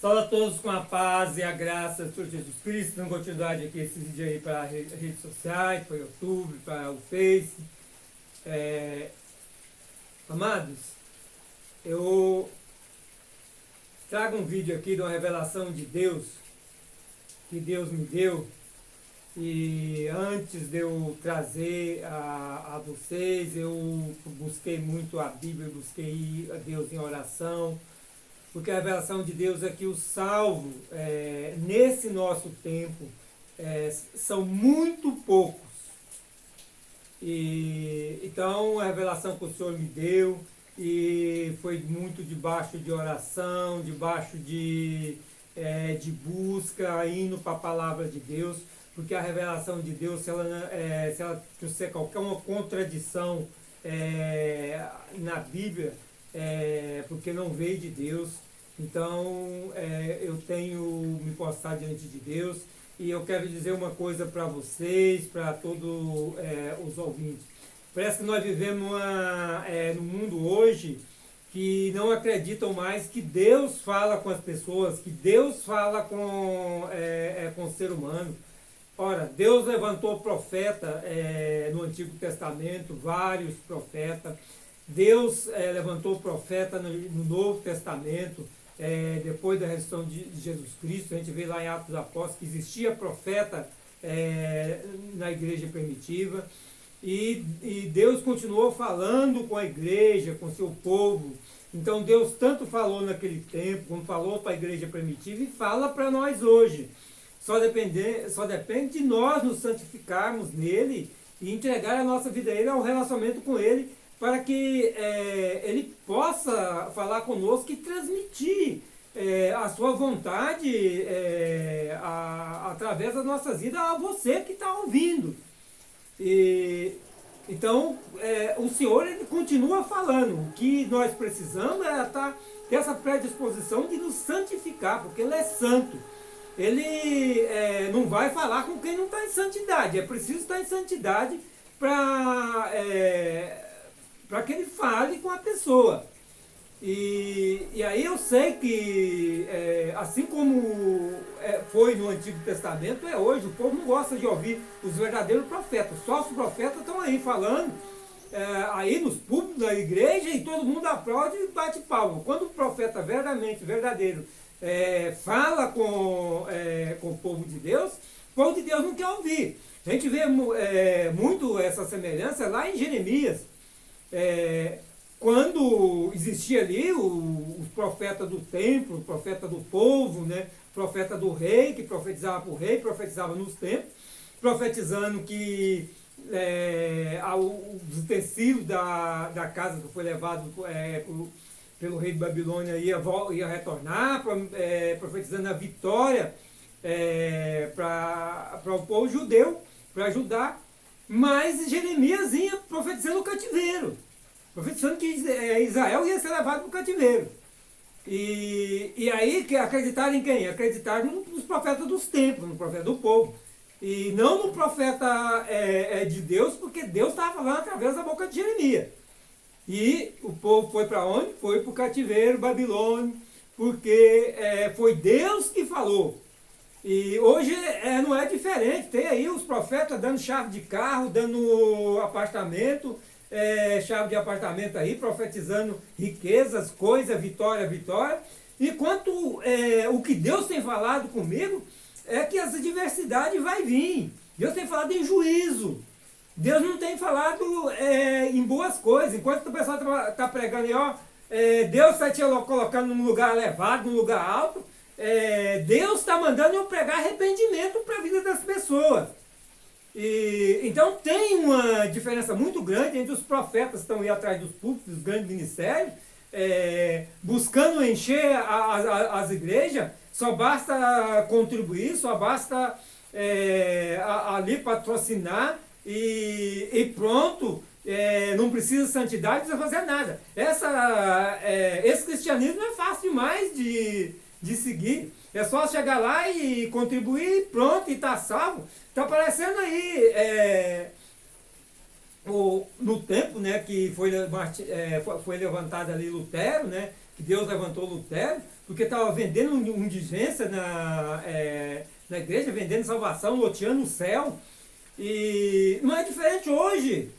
Saúde a todos com a paz e a graça do Senhor Jesus Cristo, dando continuidade aqui esse vídeo aí para redes sociais, para o YouTube, para o Face. Amados, eu trago um vídeo aqui de uma revelação de Deus, que Deus me deu, e antes de eu trazer a vocês, eu busquei muito a Bíblia, busquei a Deus em oração, porque a revelação de Deus é que os salvos, nesse nosso tempo, são muito poucos. E então a revelação que o Senhor me deu, e foi muito debaixo de oração, debaixo de busca, indo para a palavra de Deus, porque a revelação de Deus, se ela trouxer qualquer uma contradição na Bíblia, porque não veio de Deus. Então eu tenho me postado diante de Deus, e eu quero dizer uma coisa para vocês, para todos os ouvintes. Parece que nós vivemos no mundo hoje que não acreditam mais que Deus fala com as pessoas, que Deus fala com o ser humano. Ora, Deus levantou profeta no Antigo Testamento, vários profetas. Deus levantou profeta no Novo Testamento, depois da ressurreição de Jesus Cristo. A gente vê lá em Atos dos Apóstolos que existia profeta na igreja primitiva. E Deus continuou falando com a igreja, com o seu povo. Então Deus tanto falou naquele tempo, como falou para a igreja primitiva, e fala para nós hoje. Só depende de nós nos santificarmos nele e entregar a nossa vida a ele, ao relacionamento com ele, para que ele possa falar conosco e transmitir a sua vontade através das nossas vidas a você que está ouvindo. Então, o Senhor ele continua falando. O que nós precisamos ter essa predisposição de nos santificar, porque Ele é santo. Ele não vai falar com quem não está em santidade. É preciso estar em santidade para que Ele fale com a pessoa. E aí eu sei que, assim como foi no Antigo Testamento, hoje. O povo não gosta de ouvir os verdadeiros profetas. Os falsos profetas estão aí falando, aí nos púlpitos da igreja, e todo mundo aplaude e bate palma. Quando o profeta verdadeiro, fala com o povo de Deus não quer ouvir. A gente vê muito essa semelhança lá em Jeremias. Quando existia ali os profetas do templo, o profeta do povo, né? O profeta do rei, que profetizava para o rei, profetizava nos templos, profetizando que os utensílios da casa que foi levado pelo rei de Babilônia ia retornar, profetizando a vitória para o povo judeu, para Judá. Mas Jeremias ia profetizando o cativeiro, profetizando que Israel ia ser levado para o cativeiro. E aí que acreditaram em quem? Acreditaram nos profetas dos templos, no profeta do povo. E não no profeta de Deus, porque Deus estava falando através da boca de Jeremias. E o povo foi para onde? Foi para o cativeiro babilônico, porque foi Deus que falou. E hoje não é diferente. Tem aí os profetas dando chave de carro, dando apartamento, chave de apartamento aí, profetizando riquezas, coisas, vitória, vitória. Enquanto o que Deus tem falado comigo é que essa diversidade vai vir. Deus tem falado em juízo. Deus não tem falado em boas coisas. Enquanto o pessoal está pregando aí, Deus está te colocando num lugar elevado, num lugar alto, Deus está mandando eu pregar arrependimento para a vida das pessoas. Então tem uma diferença muito grande entre os profetas que estão aí atrás dos púlpitos, dos grandes ministérios, buscando encher as igrejas. Só basta contribuir, só basta ali patrocinar e pronto. Não precisa de santidade, não precisa fazer nada. Esse cristianismo é fácil demais de seguir. É só chegar lá e contribuir e pronto, e está salvo. Está aparecendo aí no tempo, né, que foi levantado ali Lutero, né, que Deus levantou Lutero, porque estava vendendo indigência na igreja, vendendo salvação, loteando o céu. E não é diferente hoje.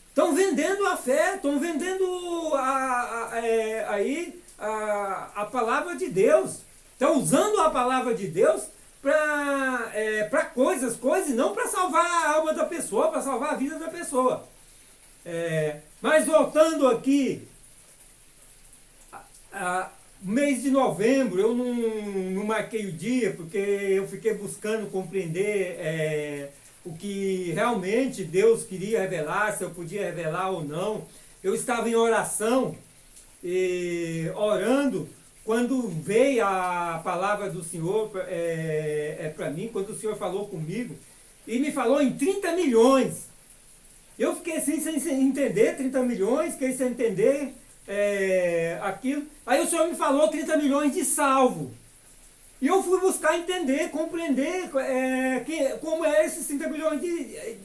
Estão vendendo a fé, estão vendendo a palavra de Deus. Estão usando a palavra de Deus para coisas e não para salvar a alma da pessoa, para salvar a vida da pessoa. Mas voltando aqui, mês de novembro, eu não marquei o dia, porque eu fiquei buscando compreender o que realmente Deus queria revelar, se eu podia revelar ou não. Eu estava em oração, orando, quando veio a palavra do Senhor para mim, quando o Senhor falou comigo, e me falou em 30 milhões. Eu fiquei assim sem entender, 30 milhões, fiquei sem entender aquilo. Aí o Senhor me falou 30 milhões de salvo. E eu fui buscar entender, compreender como é esses 30 milhões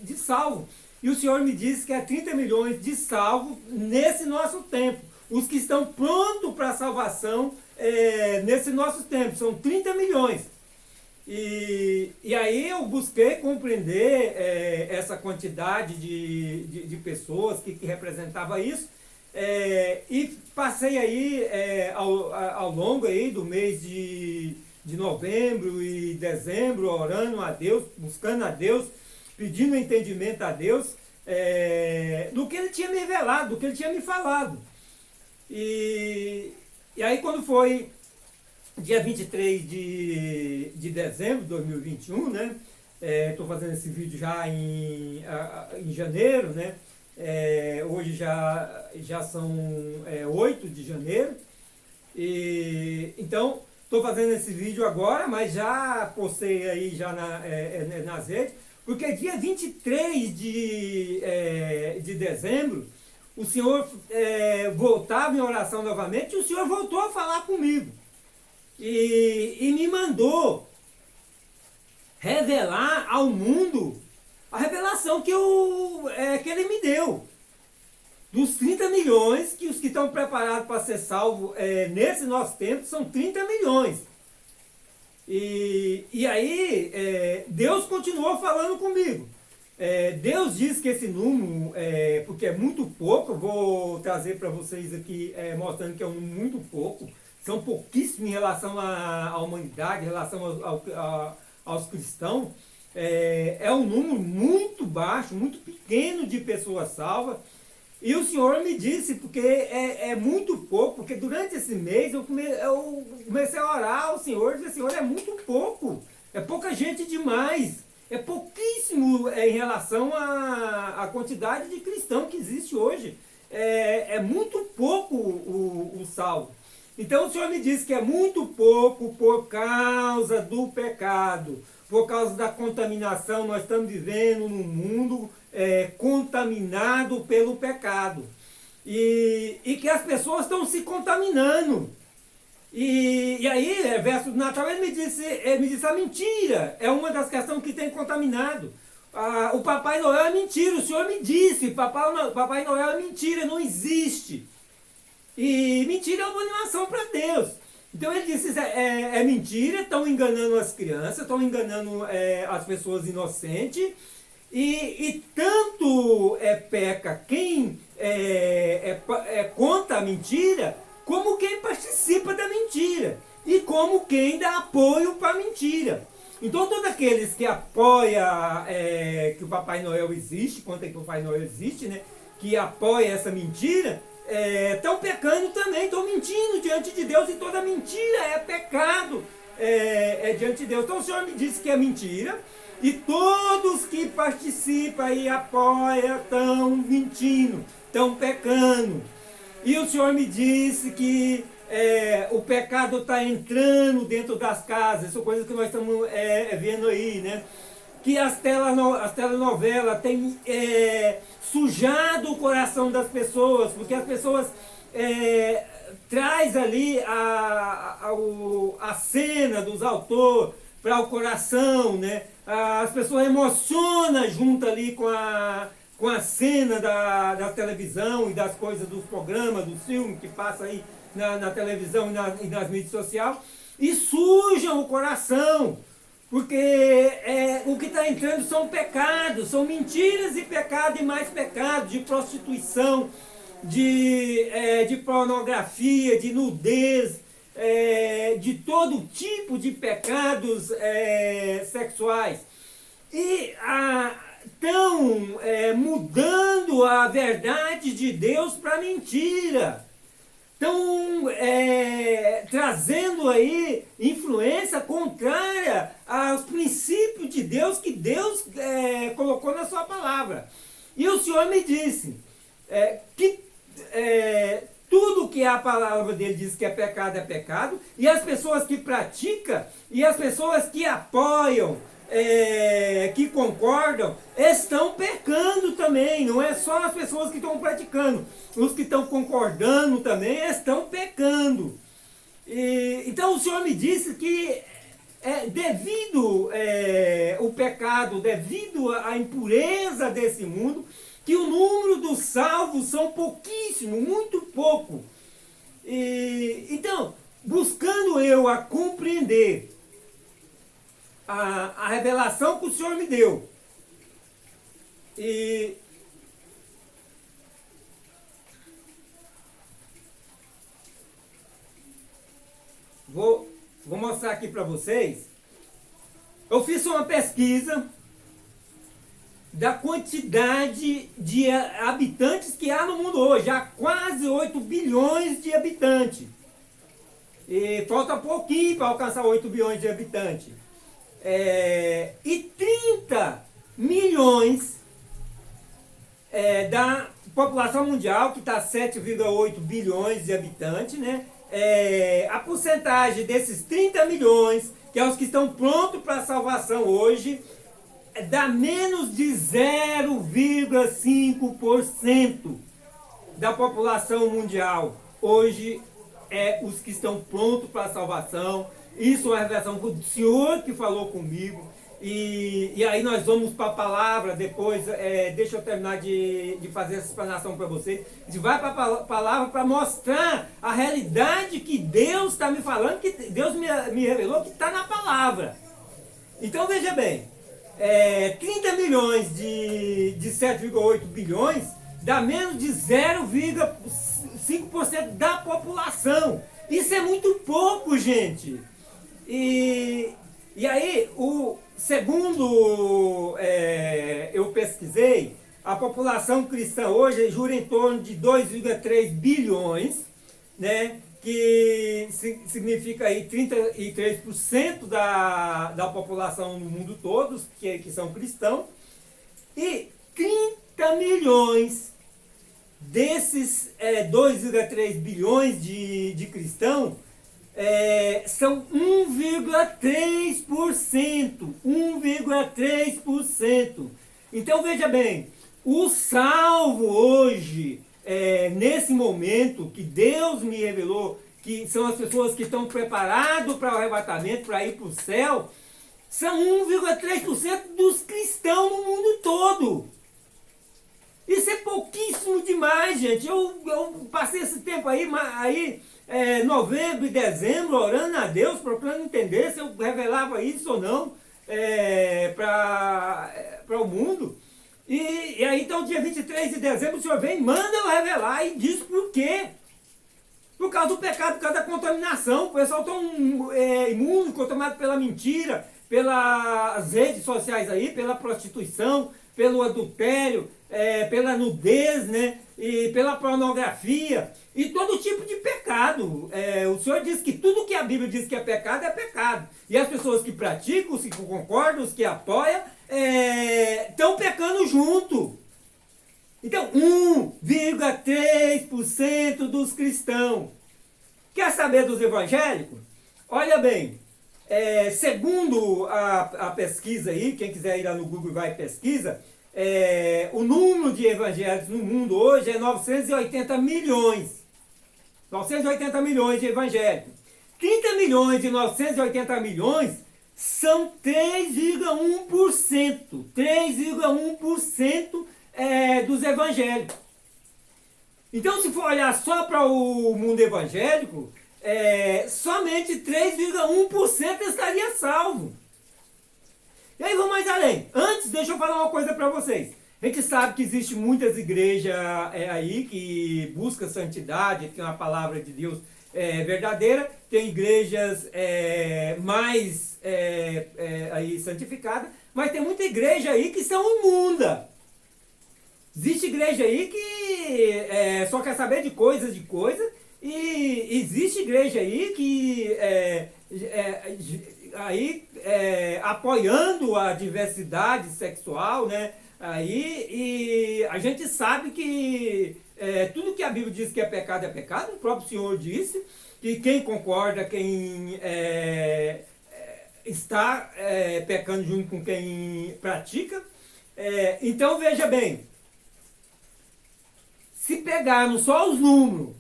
de salvo. E o Senhor me disse que é 30 milhões de salvo nesse nosso tempo. Os que estão prontos para a salvação nesse nosso tempo. São 30 milhões. E aí eu busquei compreender essa quantidade de pessoas que representava isso. E passei aí ao longo aí do mês de novembro e dezembro, orando a Deus, buscando a Deus, pedindo entendimento a Deus, do que Ele tinha me revelado, do que Ele tinha me falado. E aí quando foi dia 23 de dezembro de 2021, né? Estou fazendo esse vídeo já em janeiro, né? Hoje já são 8 de janeiro. Então, estou fazendo esse vídeo agora, mas já postei aí já nas redes, porque dia 23 de dezembro, o Senhor voltava em oração novamente, e o Senhor voltou a falar comigo. E me mandou revelar ao mundo a revelação que Ele me deu. Dos 30 milhões, que os que estão preparados para ser salvos nesse nosso tempo são 30 milhões. E aí, Deus continuou falando comigo. Deus diz que esse número, porque é muito pouco, eu vou trazer para vocês aqui, mostrando que é um número muito pouco, são pouquíssimos em relação à humanidade, em relação aos cristãos. É um número muito baixo, muito pequeno de pessoas salvas. E o Senhor me disse, porque é muito pouco, porque durante esse mês eu comecei a orar ao Senhor, e disse, Senhor, é muito pouco, é pouca gente demais, é pouquíssimo em relação à quantidade de cristão que existe hoje, é muito pouco o salvo. Então o Senhor me disse que é muito pouco por causa do pecado, por causa da contaminação. Nós estamos vivendo num mundo contaminado pelo pecado. E que as pessoas estão se contaminando. E aí, verso do Natal, ele me disse a mentira. É uma das questões que tem contaminado. O Papai Noel é mentira. O Senhor me disse, Papai Noel é mentira, não existe. E mentira é uma animação para Deus. Então ele disse, é mentira, estão enganando as crianças, estão enganando as pessoas inocentes, e tanto peca quem conta a mentira, como quem participa da mentira, e como quem dá apoio para a mentira. Então todos aqueles que apoiam que o Papai Noel existe, conta que o Papai Noel existe, né, que apoia essa mentira, estão pecando também, estão mentindo diante de Deus, e toda mentira é pecado diante de Deus. Então o Senhor me disse que é mentira, e todos que participam e apoiam estão mentindo, estão pecando. E o Senhor me disse que o pecado está entrando dentro das casas, são coisas que nós estamos vendo aí, né? Que as telenovelas têm sujado o coração das pessoas, porque as pessoas traz ali a cena dos autores para o coração, né? As pessoas emocionam junto ali com a cena da televisão e das coisas, dos programas, dos filmes que passa aí na televisão e nas mídias sociais, e sujam o coração, porque o que está entrando são pecados, são mentiras e pecado e mais pecados, de prostituição, de pornografia, de nudez, de todo tipo de pecados sexuais. E estão mudando a verdade de Deus para mentira. Estão trazendo aí influência contrária aos princípios de Deus que Deus colocou na sua palavra. E o Senhor me disse que tudo que a palavra dele diz que é pecado, e as pessoas que praticam, e as pessoas que apoiam, que concordam, estão pecando também. Não é só as pessoas que estão praticando, os que estão concordando também estão pecando. Então o Senhor me disse que devido o pecado, devido à impureza desse mundo, que o número dos salvos são pouquíssimo, muito pouco. Então, buscando eu a compreender a revelação que o Senhor me deu, vou mostrar aqui para vocês. Eu fiz uma pesquisa da quantidade de habitantes que há no mundo hoje. Há quase 8 bilhões de habitantes. E falta pouquinho para alcançar 8 bilhões de habitantes. E 30 milhões da população mundial, que está 7,8 bilhões de habitantes, né? A porcentagem desses 30 milhões, que é os que estão prontos para a salvação hoje, dá menos de 0,5% da população mundial. Hoje os que estão prontos para a salvação. Isso é uma revelação do Senhor que falou comigo. E aí nós vamos para a palavra depois. Deixa eu terminar de fazer essa explanação para vocês. A gente vai para a palavra para mostrar a realidade que Deus está me falando, que Deus me revelou, que está na palavra. Então veja bem, 30 milhões de 7,8 bilhões dá menos de 0,5% da população. Isso é muito pouco, gente. E aí, segundo eu pesquisei, a população cristã hoje gira em torno de 2,3 bilhões, né? Que significa aí 33% da população no mundo todo, que são cristãos, e 30 milhões desses 2,3 bilhões de cristãos são 1,3%. 1,3%. Então veja bem, o salvo hoje, nesse momento que Deus me revelou, que são as pessoas que estão preparadas para o arrebatamento, para ir para o céu, são 1,3% dos cristãos no mundo todo. Isso é pouquíssimo demais, gente. Eu passei esse tempo aí, novembro e dezembro, orando a Deus, procurando entender se eu revelava isso ou não para o mundo. E aí, então, dia 23 de dezembro, o Senhor vem e manda eu revelar e diz por quê. Por causa do pecado, por causa da contaminação. O pessoal está imundo, contaminado pela mentira, pelas redes sociais aí, pela prostituição, pelo adultério, pela nudez, né? E pela pornografia. E todo tipo de pecado. O Senhor diz que tudo que a Bíblia diz que é pecado. E as pessoas que praticam, os que concordam, os que apoiam, estão pecando junto. Então, 1,3% dos cristãos. Quer saber dos evangélicos? Olha bem, segundo a pesquisa aí, quem quiser ir lá no Google vai pesquisa, o número de evangélicos no mundo hoje é 980 milhões. 980 milhões de evangélicos. 30 milhões de 980 milhões são 3,1%. 3,1% dos evangélicos. Então, se for olhar só para o mundo evangélico, somente 3,1% estaria salvo. E aí vamos mais além. Antes, deixa eu falar uma coisa para vocês. A gente sabe que existe muitas igrejas aí que buscam santidade, tem uma palavra de Deus verdadeira, tem igrejas mais aí santificadas, mas tem muita igreja aí que são imunda. Existe igreja aí que só quer saber de coisa, e existe igreja aí que apoiando a diversidade sexual, né? Aí, e a gente sabe que tudo que a Bíblia diz que é pecado, o próprio Senhor disse, que quem concorda, quem está pecando junto com quem pratica. Então veja bem, se pegarmos só os números,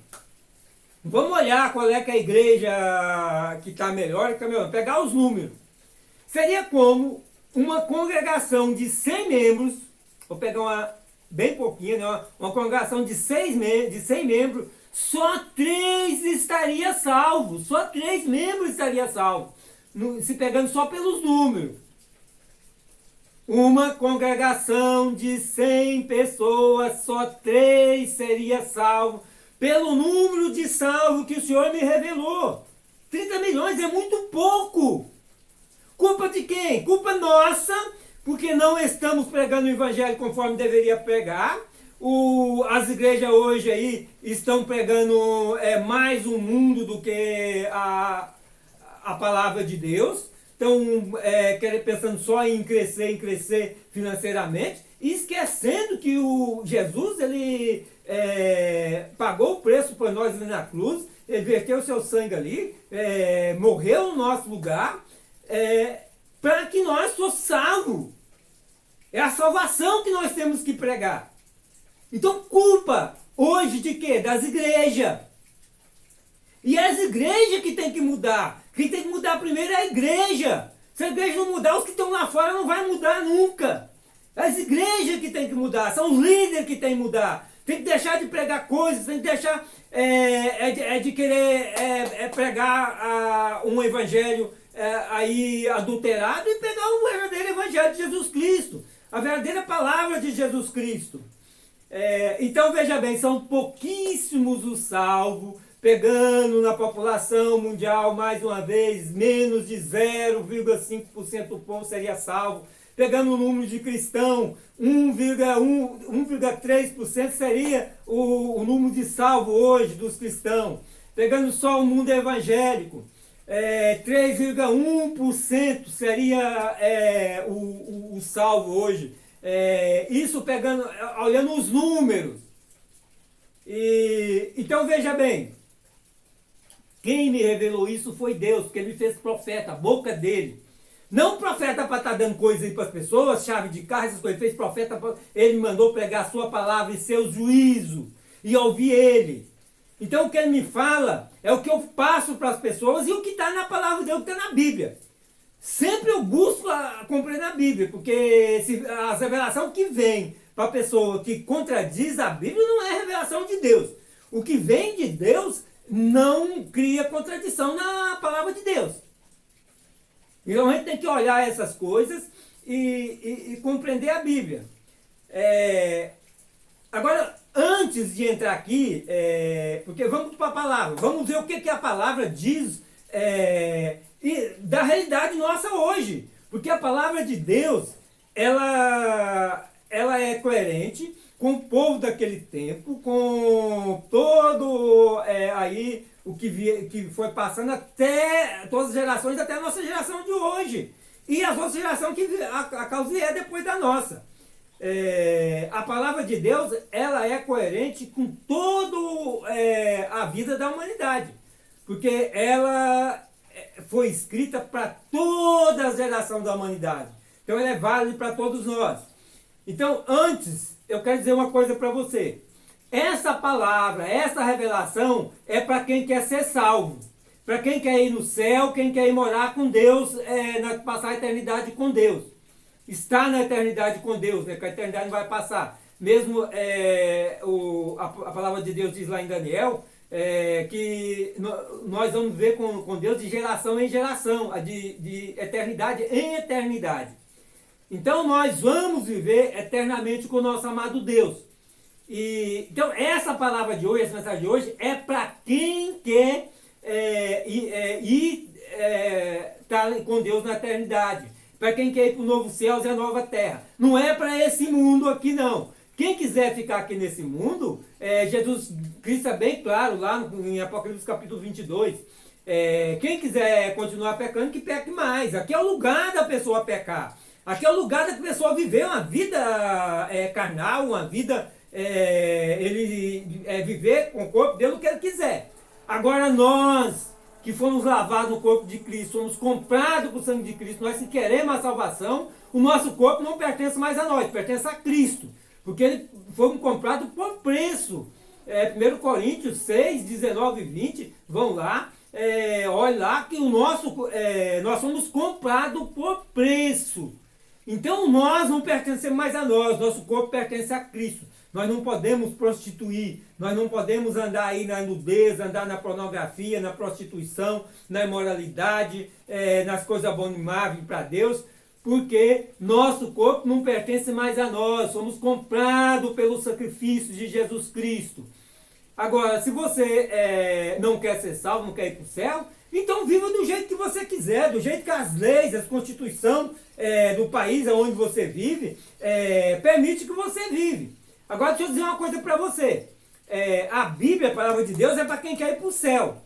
vamos olhar qual é que a igreja que está melhor, pegar os números. Seria como uma congregação de 100 membros, vou pegar uma bem pouquinha, né? Uma congregação de 100 membros, só 3 estaria salvo, só 3 membros estaria salvo, se pegando só pelos números. Uma congregação de 100 pessoas, só 3 seria salvo, pelo número de salvos que o Senhor me revelou. 30 milhões é muito pouco. Culpa de quem? Culpa nossa, porque não estamos pregando o evangelho conforme deveria pregar. As igrejas hoje aí estão pregando mais um mundo do que a palavra de Deus. Estão pensando só em crescer financeiramente, e esquecendo que o Jesus, ele pagou o preço por nós ali na cruz, ele verteu o seu sangue ali, morreu no nosso lugar, para que nós fossemos salvos. É a salvação que nós temos que pregar. Então, culpa hoje de quê? Das igrejas. E é as igrejas que tem que mudar. Quem tem que mudar primeiro é a igreja. Se a igreja não mudar, os que estão lá fora não vai mudar nunca. É as igrejas que tem que mudar, são os líderes que tem que mudar. Tem que deixar de pregar coisas, tem que deixar de querer pregar um evangelho aí adulterado e pegar o verdadeiro evangelho de Jesus Cristo, a verdadeira palavra de Jesus Cristo. Então veja bem, são pouquíssimos os salvos, pegando na população mundial, mais uma vez, menos de 0,5% do povo seria salvo. Pegando o número de cristãos, 1,3% seria o número de salvo hoje dos cristãos. Pegando só o mundo evangélico, 3,1% seria o salvo hoje. Isso pegando, olhando os números. Então veja bem, quem me revelou isso foi Deus, porque ele me fez profeta, a boca dele. Não profeta para estar dando coisa aí para as pessoas, chave de carro, essas coisas. Ele fez profeta, ele me mandou pregar a sua palavra e seu juízo, e ouvir ele. Então o que ele me fala é o que eu passo para as pessoas e o que está na palavra de Deus, o que está na Bíblia. Sempre eu busco compreender a Bíblia, porque a revelação que vem para a pessoa que contradiz a Bíblia não é revelação de Deus. O que vem de Deus não cria contradição na palavra de Deus. Então a gente tem que olhar essas coisas e compreender a Bíblia. Agora, antes de entrar aqui, porque vamos para a palavra, vamos ver o que a palavra diz da realidade nossa hoje. Porque a palavra de Deus, ela é coerente com o povo daquele tempo, com todo aí o que foi passando até todas as gerações, até a nossa geração de hoje. E as outras gerações que a causa é depois da nossa. A palavra de Deus, ela é coerente com toda a vida da humanidade. Porque ela foi escrita para toda a geração da humanidade. Então ela é válida para todos nós. Então, antes, eu quero dizer uma coisa para você. Essa palavra, essa revelação é para quem quer ser salvo. Para quem quer ir no céu, quem quer ir morar com Deus, passar a eternidade com Deus. Estar na eternidade com Deus, né? Que a eternidade não vai passar. mesmo a palavra de Deus diz lá em Daniel, que nós vamos ver com Deus de geração em geração, de eternidade em eternidade. Então nós vamos viver eternamente com o nosso amado Deus. Então essa palavra de hoje, essa mensagem de hoje, é para quem quer estar com Deus na eternidade. Para quem quer ir para o novo céu e a nova terra. Não é para esse mundo aqui não. Quem quiser ficar aqui nesse mundo, Jesus Cristo é bem claro lá em Apocalipse capítulo 22. Quem quiser continuar pecando, que peque mais. Aqui é o lugar da pessoa pecar. Aqui é o lugar da pessoa viver uma vida carnal, uma vida, viver com o corpo dele o que ele quiser. Agora nós, que fomos lavados no corpo de Cristo, somos comprados com o sangue de Cristo, nós que queremos a salvação, o nosso corpo não pertence mais a nós, pertence a Cristo. Porque ele foi comprado por preço. 1 Coríntios 6, 19 e 20, vão lá, olha lá que nós somos comprados por preço. Então nós não pertencemos mais a nós, nosso corpo pertence a Cristo. Nós não podemos prostituir, nós não podemos andar aí na nudez, andar na pornografia, na prostituição, na imoralidade, nas coisas abomináveis para Deus, porque nosso corpo não pertence mais a nós, somos comprados pelo sacrifício de Jesus Cristo. Agora, se você não quer ser salvo, não quer ir para o céu, então viva do jeito que você quiser, do jeito que as leis, a Constituição do país onde você vive, permite que você vive. Agora deixa eu dizer uma coisa para você. A Bíblia, a palavra de Deus, é para quem quer ir para o céu.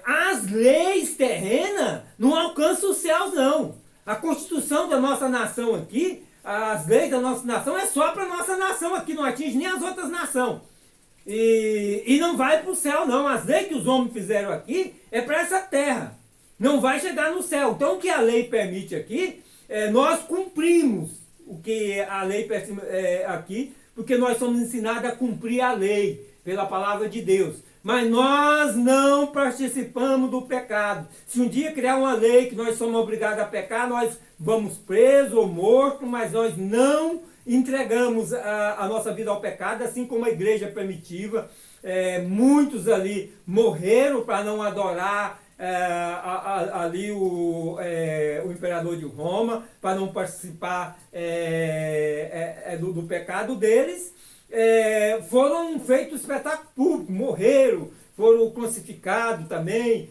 As leis terrenas não alcançam os céus, não. A Constituição da nossa nação aqui, as leis da nossa nação, é só para a nossa nação aqui, não atinge nem as outras nações. E não vai para o céu, não. As leis que os homens fizeram aqui é para essa terra. Não vai chegar no céu. Então o que a lei permite aqui, nós cumprimos o que a lei permite aqui, porque nós somos ensinados a cumprir a lei pela palavra de Deus. Mas nós não participamos do pecado. Se um dia criar uma lei que nós somos obrigados a pecar, nós vamos presos ou mortos, mas nós não entregamos a nossa vida ao pecado, assim como a igreja primitiva. Muitos ali morreram para não adorar ali o imperador de Roma, para não participar do pecado deles. Foram feitos espetáculos públicos, morreram, foram crucificados também,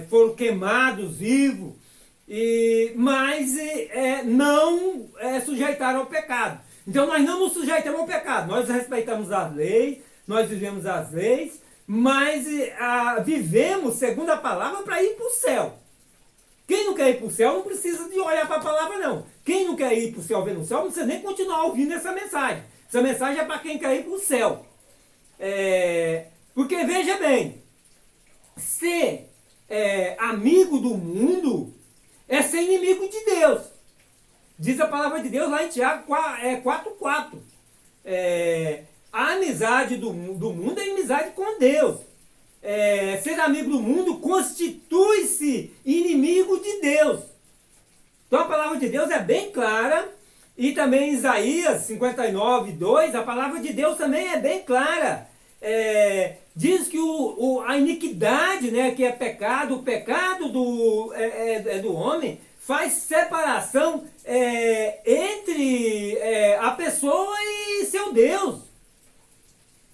foram queimados vivos, mas não sujeitaram ao pecado. Então nós não nos sujeitamos ao pecado, nós respeitamos as leis, nós vivemos as leis, mas vivemos segundo a palavra para ir para o céu. Quem não quer ir para o céu não precisa de olhar para a palavra não. Quem não quer ir para o céu, ver no céu, não precisa nem continuar ouvindo essa mensagem. Essa mensagem é para quem quer ir para o céu. Porque veja bem, ser amigo do mundo é ser inimigo de Deus. Diz a palavra de Deus lá em Tiago 4:4. A amizade do mundo é amizade com Deus. Ser amigo do mundo constitui-se inimigo de Deus. Então a palavra de Deus é bem clara. E também em Isaías 59:2, a palavra de Deus também é bem clara. Diz que a iniquidade, né, que é pecado, o pecado do homem, faz separação entre a pessoa e seu Deus.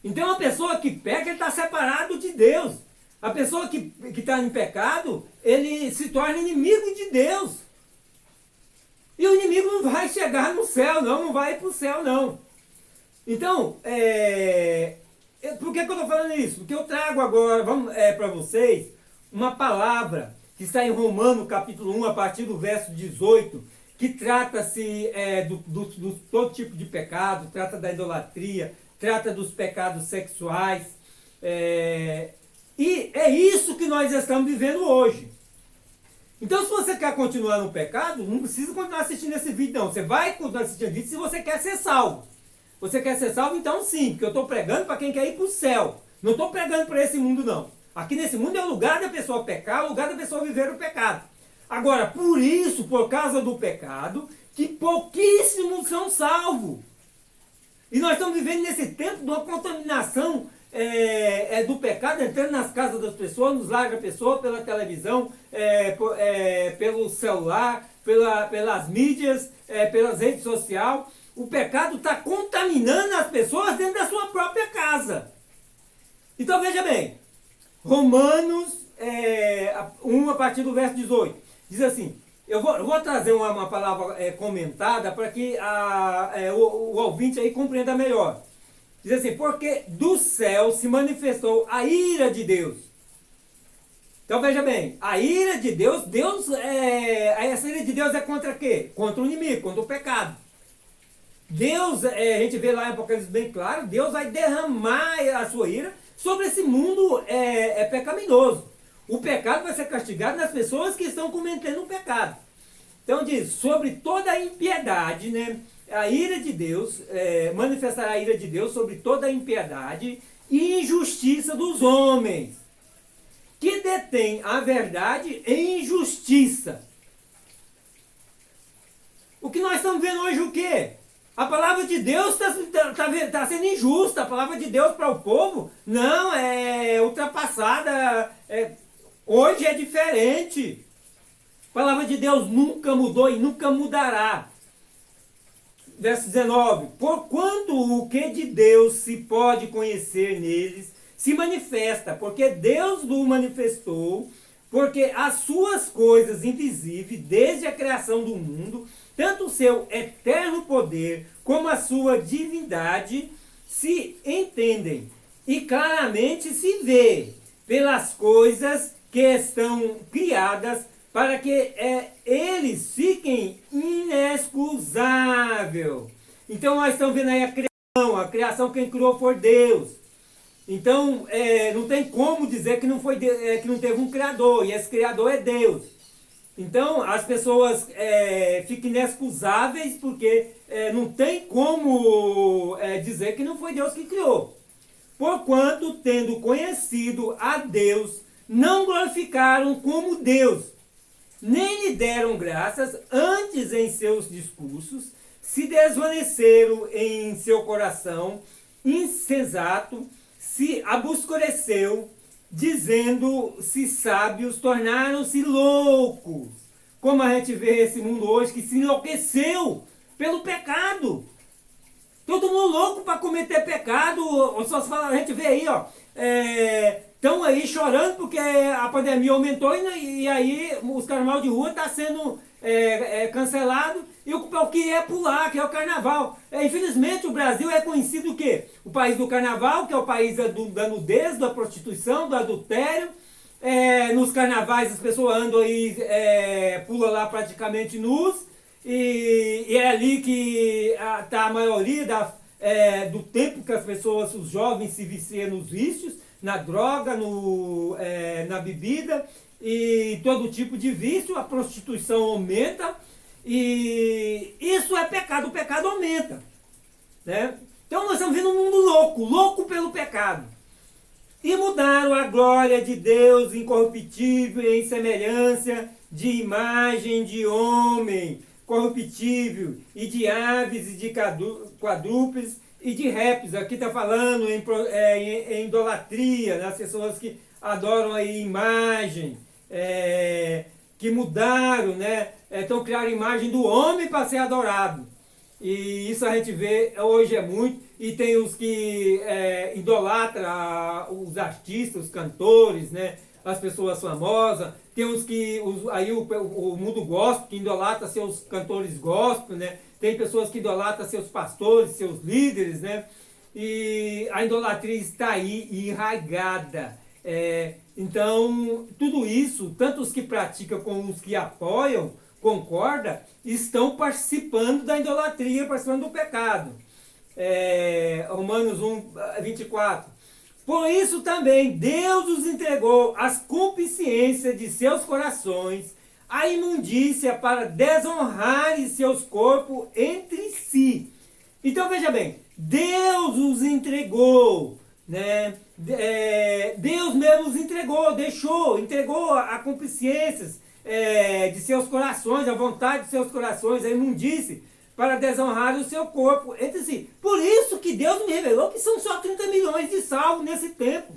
Então a pessoa que peca, ele está separado de Deus. A pessoa que está em pecado, ele se torna inimigo de Deus. E o inimigo não vai chegar no céu, não vai ir para o céu, não. Então, por que eu estou falando isso? Porque eu trago agora para vocês uma palavra que está em Romanos capítulo 1, a partir do verso 18, que trata-se do todo tipo de pecado, trata da idolatria, trata dos pecados sexuais. E é isso que nós estamos vivendo hoje. Então, se você quer continuar no pecado, não precisa continuar assistindo esse vídeo, não. Você vai continuar assistindo esse vídeo se você quer ser salvo. Você quer ser salvo? Então sim, porque eu estou pregando para quem quer ir para o céu. Não estou pregando para esse mundo, não. Aqui nesse mundo é o lugar da pessoa pecar, o lugar da pessoa viver o pecado. Agora, por causa do pecado, que pouquíssimos são salvos. E nós estamos vivendo nesse tempo de uma contaminação do pecado entrando nas casas das pessoas, nos lares da pessoa, pela televisão, pelo celular, pelas mídias, pelas redes sociais. O pecado está contaminando as pessoas dentro da sua própria casa. Então veja bem, Romanos 1, a partir do verso 18, diz assim, eu vou trazer uma palavra comentada para que o ouvinte aí compreenda melhor. Diz assim, porque do céu se manifestou a ira de Deus. Então veja bem, a ira de Deus, essa ira de Deus é contra quê? Contra o inimigo, contra o pecado. Deus, a gente vê lá em Apocalipse bem claro, Deus vai derramar a sua ira sobre esse mundo pecaminoso. O pecado vai ser castigado nas pessoas que estão cometendo o pecado. Então diz, sobre toda a impiedade, né? A ira de Deus, manifestará a ira de Deus sobre toda a impiedade e injustiça dos homens, que detêm a verdade em injustiça. O que nós estamos vendo hoje o quê? A palavra de Deus está sendo injusta. A palavra de Deus para o povo não é ultrapassada. Hoje é diferente. A palavra de Deus nunca mudou e nunca mudará. Verso 19. Porquanto o que de Deus se pode conhecer neles se manifesta, porque Deus o manifestou, porque as suas coisas invisíveis, desde a criação do mundo, tanto o seu eterno poder como a sua divindade se entendem e claramente se vê pelas coisas que estão criadas para que eles fiquem inexcusáveis. Então nós estamos vendo aí a criação quem criou foi Deus. Então não tem como dizer que não teve um criador, e esse criador é Deus. Então as pessoas ficam inexcusáveis porque não tem como dizer que não foi Deus que criou. Porquanto, tendo conhecido a Deus, não glorificaram como Deus, nem lhe deram graças, antes em seus discursos se desvaneceram em seu coração insensato, se obscureceu, dizendo-se sábios, tornaram-se loucos. Como a gente vê esse mundo hoje que se enlouqueceu pelo pecado. Todo mundo louco para cometer pecado. Só se fala, a gente vê aí, estão aí chorando porque a pandemia aumentou e aí os carnaval de rua está sendo cancelado. E o que é pular, que é o carnaval. Infelizmente o Brasil é conhecido o quê? O país do carnaval, que é o país da nudez, da prostituição, do adultério. Nos carnavais as pessoas andam aí, pulam lá praticamente nus. E é ali que está a maioria do tempo que as pessoas, os jovens, se viciam nos vícios, na droga, na bebida e todo tipo de vício. A prostituição aumenta. E isso é pecado, o pecado aumenta, né? Então nós estamos vendo um mundo louco pelo pecado. E mudaram a glória de Deus incorruptível em semelhança de imagem de homem corruptível, e de aves, e de quadrúpedes, e de répteis. Aqui está falando em idolatria, nas pessoas que adoram a imagem, que mudaram, né? Então criaram a imagem do homem para ser adorado. E isso a gente vê hoje muito. E tem os que idolatram os artistas, os cantores, né? As pessoas famosas. Tem os que, aí o mundo gospel, que idolatra seus cantores gospel, né? Tem pessoas que idolatram seus pastores, seus líderes, né? E a idolatria está aí enraigada. Então, tudo isso, tanto os que praticam como os que apoiam, concorda, estão participando da idolatria, participando do pecado. Romanos 1, 24. Por isso também Deus os entregou às concupiscências de seus corações, à imundícia, para desonrarem seus corpos entre si. Então veja bem, Deus os entregou, né? Deus mesmo os entregou, entregou a concupiscências de seus corações, a vontade de seus corações, a imundície, para desonrar o seu corpo entre si. Por isso que Deus me revelou que são só 30 milhões de salvos nesse tempo.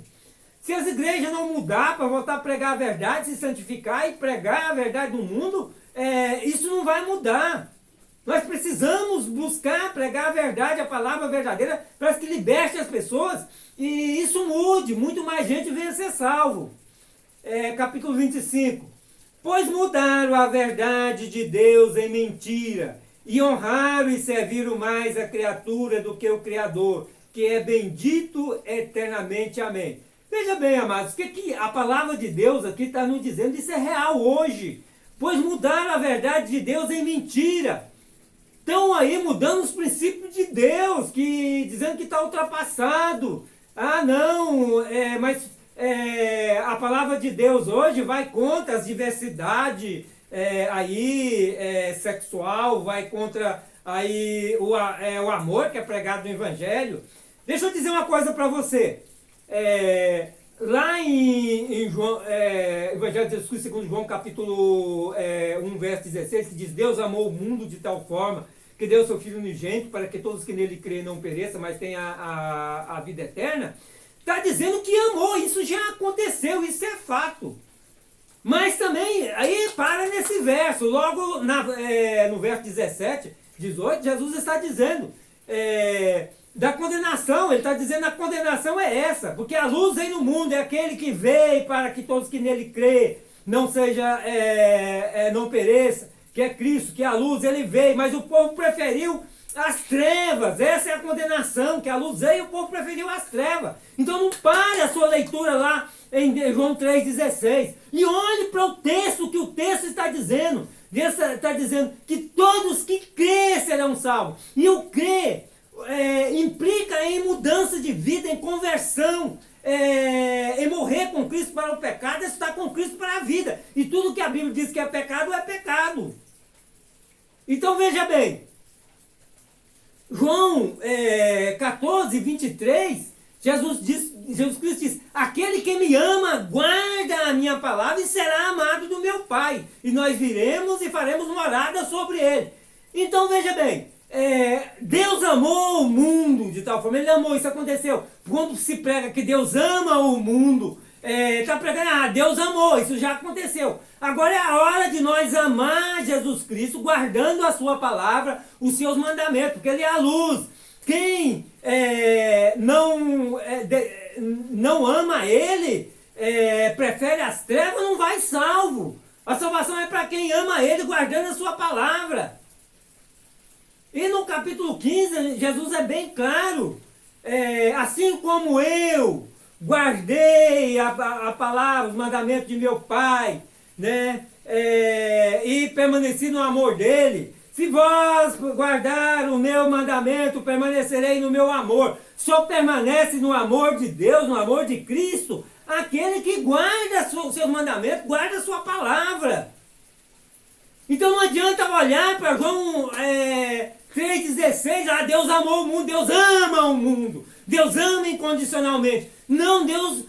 Se as igrejas não mudar para voltar a pregar a verdade, se santificar e pregar a verdade no mundo, isso não vai mudar. Nós precisamos buscar pregar a verdade, a palavra verdadeira, para que liberte as pessoas e isso mude, muito mais gente venha a ser salvo. Capítulo 25. Pois mudaram a verdade de Deus em mentira, e honraram e serviram mais a criatura do que o Criador, que é bendito eternamente. Amém. Veja bem, amados, que a palavra de Deus aqui está nos dizendo, isso é real hoje. Pois mudaram a verdade de Deus em mentira. Estão aí mudando os princípios de Deus, dizendo que está ultrapassado. Ah, não, mas a palavra de Deus hoje vai contra as diversidades sexual, vai contra aí o amor que é pregado no Evangelho. Deixa eu dizer uma coisa para você. Lá em João, Evangelho de Jesus Cristo segundo João, capítulo 1, verso 16, que diz: Deus amou o mundo de tal forma que deu seu Filho unigênito para que todos que nele creem não pereçam, mas tenham a vida eterna. Está dizendo que amou, isso já aconteceu, isso é fato. Mas também, aí para nesse verso, logo no verso 17, 18, Jesus está dizendo da condenação, ele está dizendo a condenação é essa, porque a luz vem no mundo, é aquele que veio para que todos que nele crê não não pereça, que é Cristo, que é a luz, ele veio, mas o povo preferiu as trevas. Essa é a condenação, que a luz veio e o povo preferiu as trevas. Então não pare a sua leitura lá em João 3,16 e olhe para o texto, que o texto está dizendo. Deus está dizendo que todos que crêem serão salvos. E o crer implica em mudança de vida, em conversão, em morrer com Cristo para o pecado, é estar com Cristo para a vida. E tudo que a Bíblia diz que é pecado, é pecado. Então veja bem, João 14, 23, Jesus Cristo diz: aquele que me ama, guarda a minha palavra e será amado do meu Pai. E nós viremos e faremos morada sobre ele. Então veja bem, Deus amou o mundo de tal forma, ele amou, isso aconteceu. Quando se prega que Deus ama o mundo, está pregando, Deus amou, isso já aconteceu. Agora é a hora de nós amar Jesus Cristo, guardando a sua palavra, os seus mandamentos, porque ele é a luz. Quem não ama ele, prefere as trevas, não vai salvo. A salvação é para quem ama ele, guardando a sua palavra. E no capítulo 15, Jesus é bem claro. Assim como eu guardei a palavra, os mandamentos de meu Pai, né? E permaneci no amor dele. Se vós guardar o meu mandamento, permanecerei no meu amor. Só permanece no amor de Deus, no amor de Cristo, aquele que guarda os seus mandamentos, guarda a sua palavra. Então não adianta olhar para João 3,16, Deus amou o mundo, Deus ama o mundo, Deus ama incondicionalmente. Não, Deus,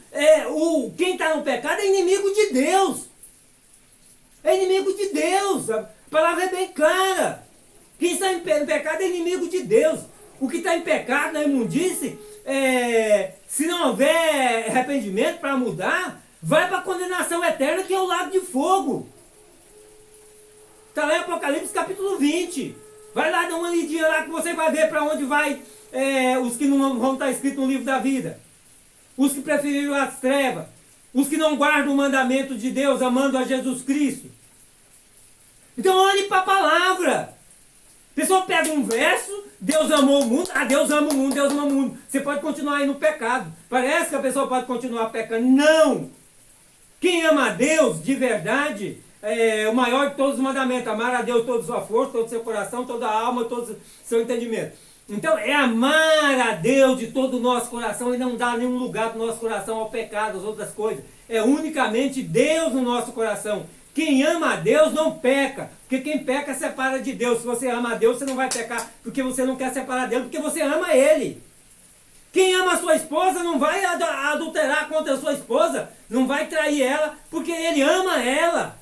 quem está no pecado é inimigo de Deus. É inimigo de Deus. A palavra é bem clara. Quem está em pecado é inimigo de Deus. O que está em pecado, na imundície, se não houver arrependimento para mudar, vai para a condenação eterna, que é o lago de fogo. Está lá em Apocalipse capítulo 20. Vai lá, dá uma lidinha lá que você vai ver para onde vai os que não vão estar escritos no livro da vida. Os que preferiram as trevas. Os que não guardam o mandamento de Deus, amando a Jesus Cristo. Então olhe para a palavra. A pessoa pega um verso, Deus amou o mundo, Deus ama o mundo, Deus ama o mundo. Você pode continuar aí no pecado. Parece que a pessoa pode continuar pecando. Não! Quem ama a Deus de verdade, o maior de todos os mandamentos, amar a Deus toda a sua força, todo o seu coração, toda a alma, todo o seu entendimento. Então é amar a Deus de todo o nosso coração e não dar nenhum lugar do nosso coração ao pecado, às outras coisas. É unicamente Deus no nosso coração. Quem ama a Deus não peca, porque quem peca separa de Deus. Se você ama a Deus, você não vai pecar porque você não quer separar dele, porque você ama ele. Quem ama a sua esposa não vai adulterar contra a sua esposa, não vai trair ela, porque ele ama ela.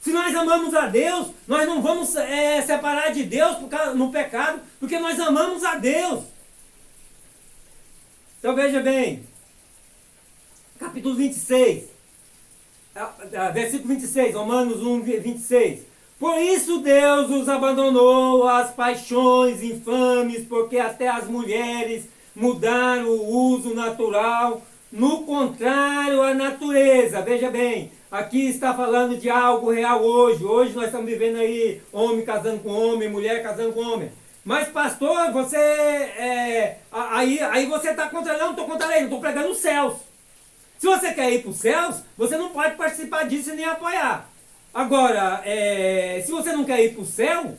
Se nós amamos a Deus, nós não vamos separar de Deus no pecado, porque nós amamos a Deus. Então veja bem, capítulo 26, versículo 26, Romanos 1, 26. Por isso Deus os abandonou às paixões infames, porque até as mulheres mudaram o uso natural, no contrário à natureza. Veja bem, aqui está falando de algo real hoje. Hoje nós estamos vivendo aí homem casando com homem, mulher casando com homem. Mas pastor, você aí você está contra, não estou contra a lei, não estou pregando os céus. Se você quer ir para os céus, você não pode participar disso e nem apoiar. Agora, se você não quer ir para o céu,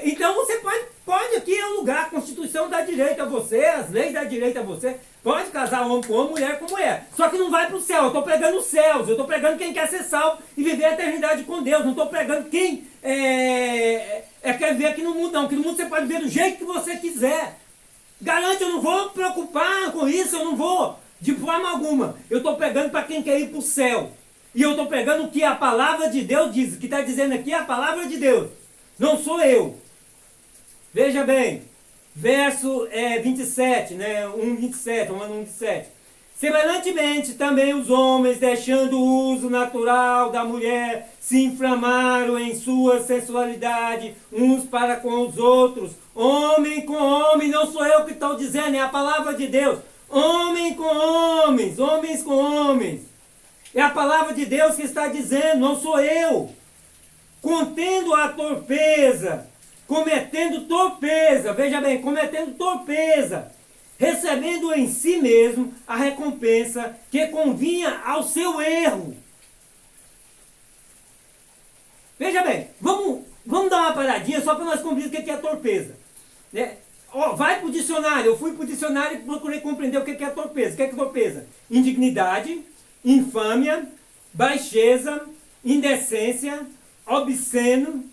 então você pode aqui é o lugar, a Constituição dá direito a você, as leis dão direito a você, pode casar homem com homem, mulher com mulher. Só que não vai para o céu, eu estou pregando os céus, eu estou pregando quem quer ser salvo e viver a eternidade com Deus, não estou pregando quem quer viver aqui no mundo não, que no mundo você pode viver do jeito que você quiser. Garante, eu não vou me preocupar com isso, eu não vou, de forma alguma. Eu estou pregando para quem quer ir para o céu. E eu estou pregando o que a palavra de Deus diz. O que está dizendo aqui é a palavra de Deus. Não sou eu. Veja bem. Verso 27, né? 1,27, Romano 1,27. Semelhantemente, também os homens, deixando o uso natural da mulher, se inflamaram em sua sensualidade, uns para com os outros. Homem com homem, não sou eu que estou dizendo, é a palavra de Deus. Homem com homens, homens com homens. É a palavra de Deus que está dizendo, não sou eu. Contendo a torpeza, cometendo torpeza, veja bem, cometendo torpeza, recebendo em si mesmo a recompensa que convinha ao seu erro. Veja bem, vamos dar uma paradinha só para nós compreender o que é torpeza. Né? Vai para o dicionário, eu fui para o dicionário e procurei compreender o que é torpeza. O que é torpeza? Indignidade, infâmia, baixeza, indecência, obsceno,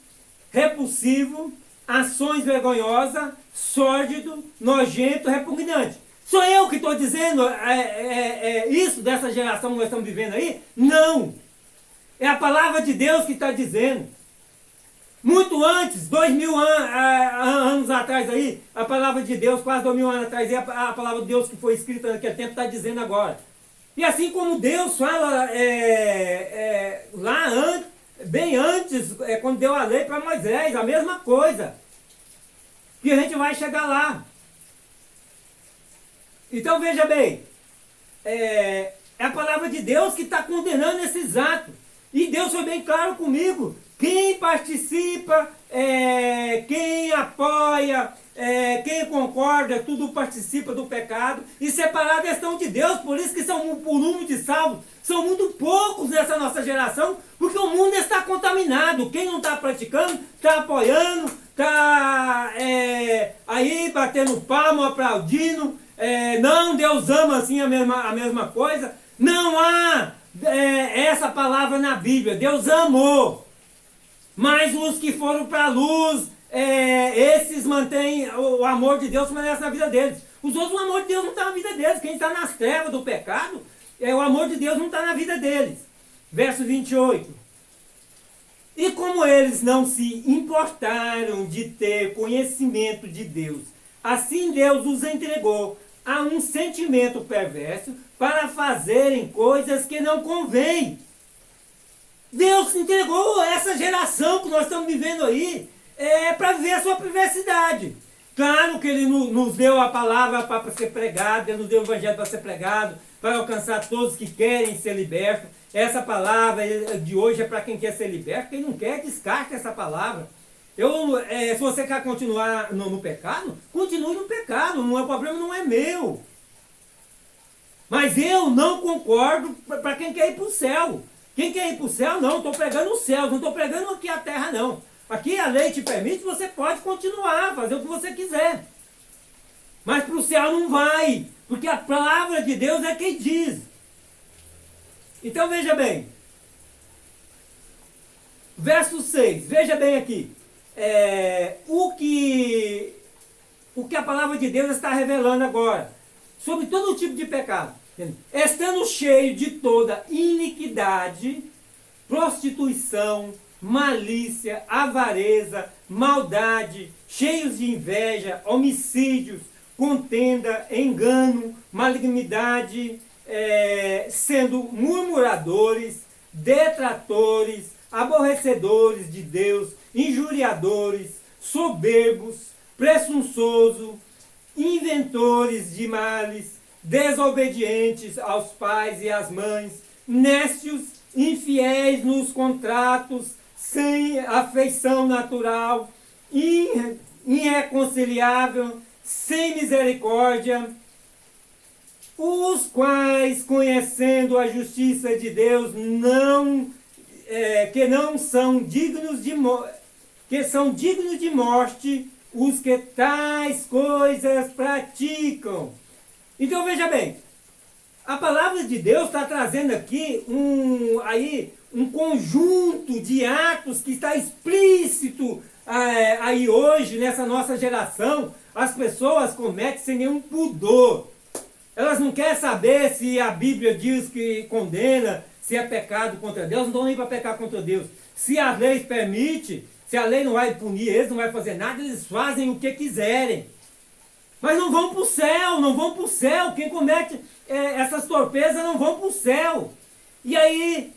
repulsivo, ações vergonhosas, sórdido, nojento, repugnante. Sou eu que estou dizendo isso dessa geração que nós estamos vivendo aí? Não! É a palavra de Deus que está dizendo. Muito antes, 2000 anos atrás aí, a palavra de Deus, quase 2000 anos atrás, a palavra de Deus que foi escrita naquele tempo está dizendo agora. E assim como Deus fala lá bem antes, quando deu a lei para Moisés, a mesma coisa. Que a gente vai chegar lá. Então veja bem, é a palavra de Deus que está condenando esses atos. E Deus foi bem claro comigo. Quem participa, quem apoia, quem concorda, tudo participa do pecado. E separados estão de Deus, por isso que por número de salvos, são muito poucos nessa nossa geração, porque o mundo está contaminado. Quem não está praticando, está apoiando, está aí batendo palma, aplaudindo. Não, Deus ama assim a mesma coisa. Não há essa palavra na Bíblia. Deus amou. Mas os que foram para a luz, esses mantêm o amor de Deus permanece na vida deles. Os outros, o amor de Deus não está na vida deles. Quem está nas trevas do pecado, o amor de Deus não está na vida deles. Verso 28. E como eles não se importaram de ter conhecimento de Deus, assim Deus os entregou a um sentimento perverso para fazerem coisas que não convêm. Deus entregou essa geração que nós estamos vivendo aí para viver a sua perversidade. Claro que Ele nos deu a palavra para ser pregada, Ele nos deu o evangelho para ser pregado, para alcançar todos que querem ser libertos. Essa palavra de hoje é para quem quer ser liberto. Quem não quer, descarte essa palavra. Se você quer continuar no pecado, continue no pecado. O problema não é meu. Mas eu não concordo para quem quer ir para o céu. Quem quer ir para o céu, não. Estou pregando o céu, não estou pregando aqui a terra, não. Aqui a lei te permite, você pode continuar, fazer o que você quiser. Mas para o céu não vai. Porque a palavra de Deus é quem diz. Então veja bem. Verso 6. Veja bem aqui. O que a palavra de Deus está revelando agora. Sobre todo tipo de pecado. Estando cheio de toda iniquidade, prostituição, malícia, avareza, maldade, cheios de inveja, homicídios, contenda, engano, malignidade, sendo murmuradores, detratores, aborrecedores de Deus, injuriadores, soberbos, presunçosos, inventores de males, desobedientes aos pais e às mães, nécios, infiéis nos contratos, sem afeição natural, irreconciliável, sem misericórdia, os quais, conhecendo a justiça de Deus, que não são dignos de que são dignos de morte, os que tais coisas praticam. Então veja bem, a palavra de Deus está trazendo aqui um conjunto de atos que está explícito aí hoje, nessa nossa geração. As pessoas cometem sem nenhum pudor. Elas não querem saber se a Bíblia diz que condena, se é pecado contra Deus, não estão nem para pecar contra Deus. Se a lei permite, se a lei não vai punir eles, não vai fazer nada, eles fazem o que quiserem. Mas não vão para o céu, não vão para o céu. Quem comete essas torpezas não vão para o céu. E aí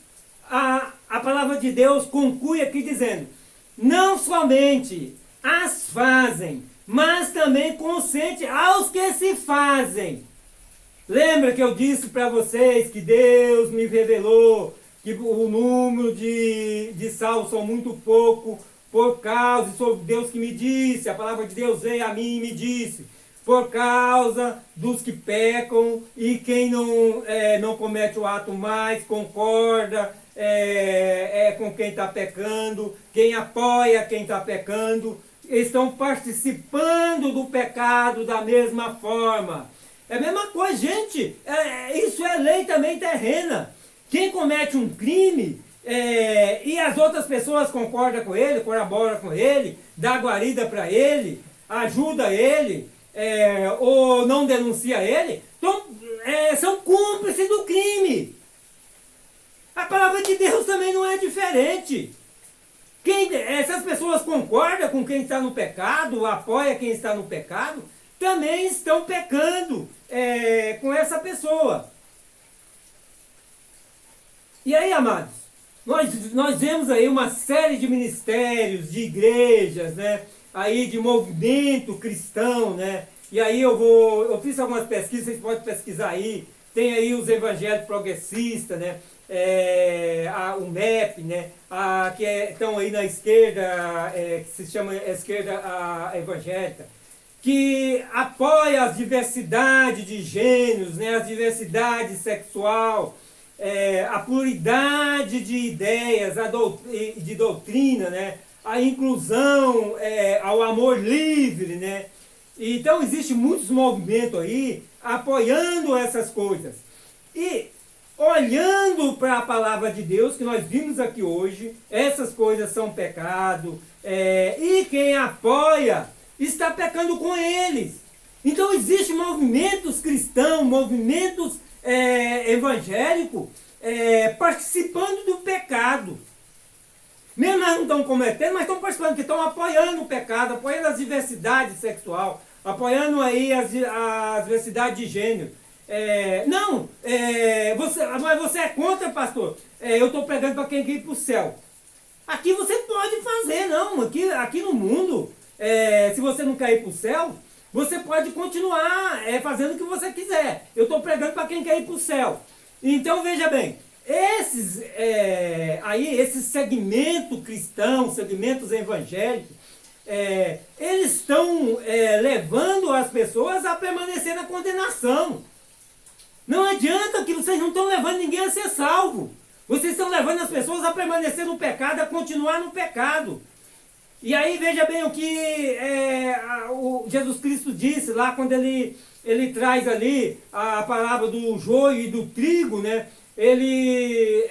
a palavra de Deus conclui aqui dizendo, não somente as fazem, mas também consente aos que se fazem. Lembra que eu disse para vocês que Deus me revelou que o número de salvos são muito pouco, por causa, sobre Deus que me disse, a palavra de Deus veio a mim e me disse, por causa dos que pecam e quem não comete o ato mais, concorda com quem está pecando, quem apoia quem está pecando, estão participando do pecado da mesma forma. É a mesma coisa, gente, isso é lei também terrena. Quem comete um crime e as outras pessoas concordam com ele, colaboram com ele, dá guarida para ele, ajuda ele, ou não denuncia ele, então são cúmplices do crime. A palavra de Deus também não é diferente. Se as pessoas concordam com quem está no pecado, apoia quem está no pecado, também estão pecando com essa pessoa. E aí, amados, nós vemos aí uma série de ministérios, de igrejas, né? Aí de movimento cristão, né? E aí eu fiz algumas pesquisas, vocês podem pesquisar aí. Tem aí os evangélicos progressistas, né? O MEP, né? Que estão aí na esquerda, que se chama esquerda evangélica, que apoia a diversidade de gêneros, né? A diversidade sexual, a pluralidade de ideias, de doutrina, né? A inclusão, ao amor livre, né? Então existem muitos movimentos aí apoiando essas coisas. E olhando para a palavra de Deus que nós vimos aqui hoje, essas coisas são pecado, e quem apoia está pecando com eles. Então existem movimentos cristãos, movimentos evangélicos participando do pecado. Mesmo nós não estão cometendo, mas estão participando, que estão apoiando o pecado, apoiando a diversidade sexual, apoiando aí a diversidade de gênero. Mas você é contra, pastor? Eu estou pregando para quem quer ir para o céu. Aqui você pode fazer, não. Aqui no mundo, se você não quer ir para o céu, você pode continuar fazendo o que você quiser. Eu estou pregando para quem quer ir para o céu. Então veja bem, esses segmentos cristãos, segmentos evangélicos, eles estão levando as pessoas a permanecer na condenação. Não adianta que vocês não estão levando ninguém a ser salvo. Vocês estão levando as pessoas a permanecer no pecado, a continuar no pecado. E aí veja bem o que o Jesus Cristo disse lá quando ele traz ali a palavra do joio e do trigo, né? Ele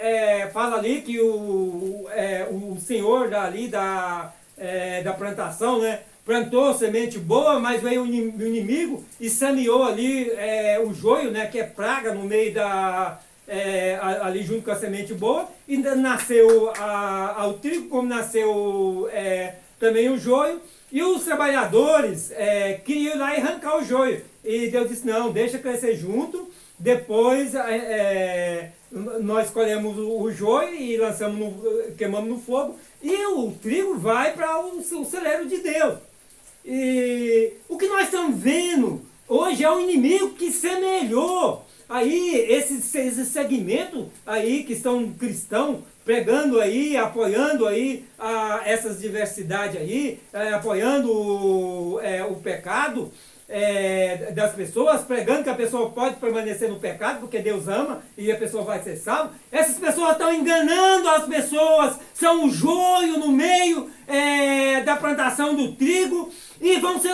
fala ali que o Senhor da plantação, né? Plantou semente boa, mas veio o inimigo e semeou ali o joio, né? Que é praga no meio ali junto com a semente boa, e nasceu o trigo, como nasceu também o joio, e os trabalhadores queriam ir lá e arrancar o joio. E Deus disse, não, deixa crescer junto, depois nós colhemos o joio e queimamos no fogo, e o trigo vai para o celeiro de Deus. E o que nós estamos vendo hoje é um inimigo que semelhou aí esse segmento aí que estão cristãos pregando aí, apoiando aí essas diversidades aí, apoiando o pecado das pessoas, pregando que a pessoa pode permanecer no pecado porque Deus ama e a pessoa vai ser salva. Essas pessoas estão enganando as pessoas, são um joio no meio da plantação do trigo e vão ser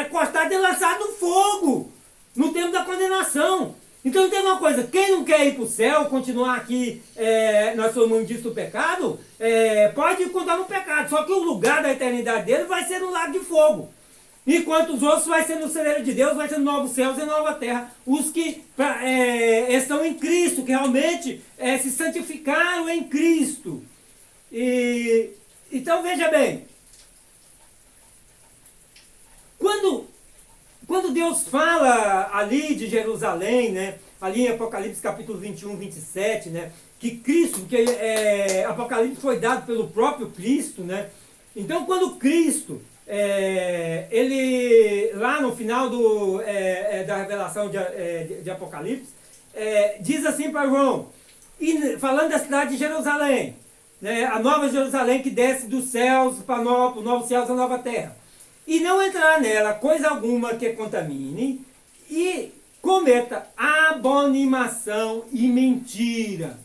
cortados e lançados no fogo no tempo da condenação. Então tem uma coisa, quem não quer ir para o céu, continuar aqui na sua mundice do pecado, pode contar no pecado, só que o lugar da eternidade dele vai ser no lago de fogo. Enquanto os outros vai ser no celeiro de Deus, vai ser no novos céus e nova terra. Os que estão em Cristo, que realmente se santificaram em Cristo. Então veja bem, quando Deus fala ali de Jerusalém, né, ali em Apocalipse capítulo 21, 27, né, que Cristo, Apocalipse foi dado pelo próprio Cristo, né, então quando Cristo, ele lá no final da revelação de Apocalipse, diz assim para João, falando da cidade de Jerusalém, né, a nova Jerusalém que desce dos céus para os novos céus e a nova terra, e não entrar nela coisa alguma que contamine, e cometa abominação e mentira.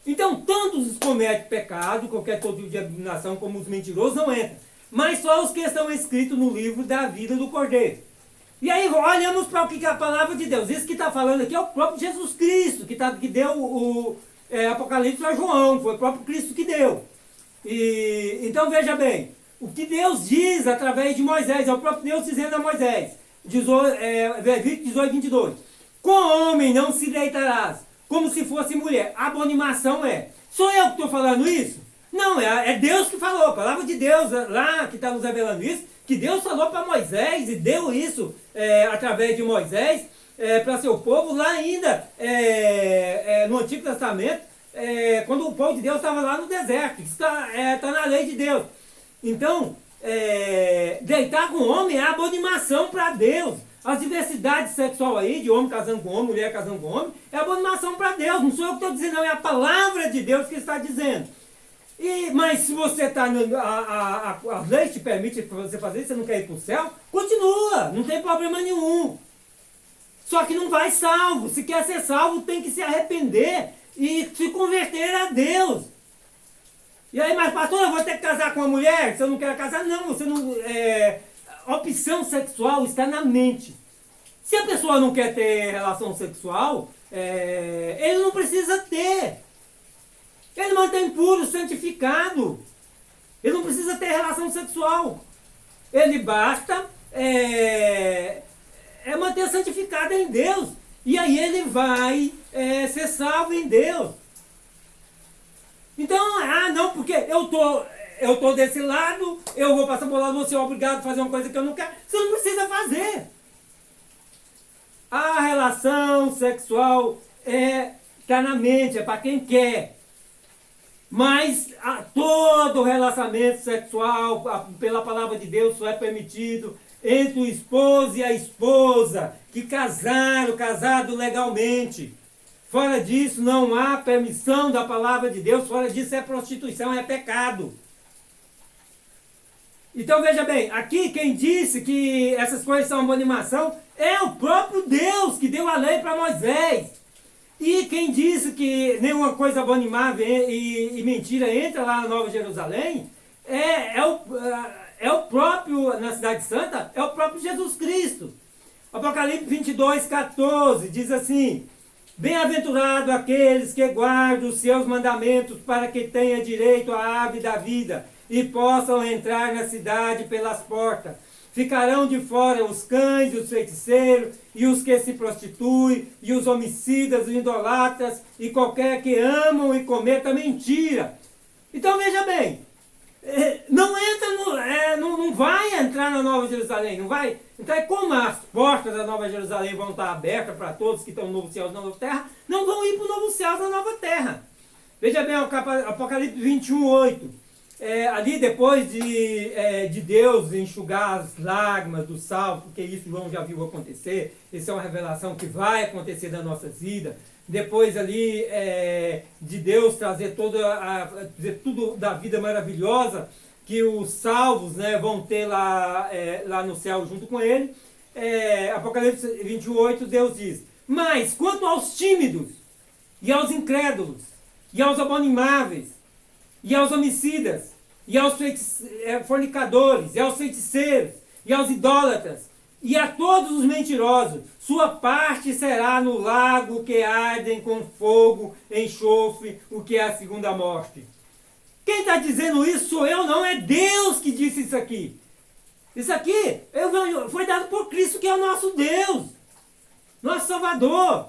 Então, tantos cometem pecado, qualquer tipo de abominação, como os mentirosos, não entram. Mas só os que estão escritos no livro da vida do Cordeiro. E aí olhamos para o que é a palavra de Deus. Isso que está falando aqui é o próprio Jesus Cristo, que deu o Apocalipse a João, foi o próprio Cristo que deu. Então veja bem, o que Deus diz através de Moisés, é o próprio Deus dizendo a Moisés, Levítico 18, 22. Com homem não se deitarás, como se fosse mulher. Abominação é. Sou eu que estou falando isso? Não, é Deus que falou, a palavra de Deus lá que está nos revelando isso, que Deus falou para Moisés e deu isso através de Moisés para seu povo lá ainda no Antigo Testamento, quando o povo de Deus estava lá no deserto. Isso está na lei de Deus. Então, deitar com homem é abominação para Deus. As diversidades sexual aí, de homem casando com homem, mulher casando com homem, é abominação para Deus. Não sou eu que estou dizendo, não, é a palavra de Deus que está dizendo. Mas se você está, a lei te permite você fazer isso, você não quer ir para o céu, continua, não tem problema nenhum. Só que não vai salvo. Se quer ser salvo, tem que se arrepender e se converter a Deus. E aí, mas pastor, eu vou ter que casar com uma mulher? Se eu não quero casar, não, você não. Opção sexual está na mente. Se a pessoa não quer ter relação sexual, ele não precisa ter. Ele mantém puro, santificado. Ele não precisa ter relação sexual. Ele basta manter santificado em Deus. E aí ele vai ser salvo em Deus. Então, não, porque eu tô desse lado, eu vou passar por lá, vou ser obrigado a fazer uma coisa que eu não quero. Você não precisa fazer. A relação sexual está na mente, é para quem quer. Mas todo relacionamento sexual, pela palavra de Deus, só é permitido entre o esposo e a esposa, que casado legalmente. Fora disso, não há permissão da palavra de Deus, fora disso é prostituição, é pecado. Então veja bem, aqui quem disse que essas coisas são abominação é o próprio Deus que deu a lei para Moisés. E quem disse que nenhuma coisa abominável e mentira entra lá na Nova Jerusalém é o próprio, na Cidade Santa, é o próprio Jesus Cristo. Apocalipse 22, 14 diz assim: bem-aventurado aqueles que guardam os seus mandamentos para que tenha direito à árvore da vida e possam entrar na cidade pelas portas. ficarão de fora os cães, os feiticeiros, e os que se prostituem, e os homicidas, os idolatras, e qualquer que amam e cometa mentira. Então veja bem, não entra não vai entrar na Nova Jerusalém, não vai. Então é como as portas da Nova Jerusalém vão estar abertas para todos que estão no novo céu e na nova terra, não vão ir para o novo céu e na nova terra. Veja bem, Apocalipse 21, 8. Ali depois de Deus enxugar as lágrimas do salvo, porque isso João já viu acontecer, isso é uma revelação que vai acontecer nas nossas vidas. Depois ali de Deus trazer tudo da vida maravilhosa que os salvos, né, vão ter lá no céu junto com ele. Apocalipse 28, Deus diz: mas quanto aos tímidos, e aos incrédulos, e aos abomináveis, e aos homicidas, e aos fornicadores, e aos feiticeiros, e aos idólatras, e a todos os mentirosos, sua parte será no lago que ardem com fogo, enxofre, o que é a segunda morte. Quem está dizendo isso sou eu, não, é Deus que disse isso aqui. Isso aqui foi dado por Cristo, que é o nosso Deus, nosso Salvador,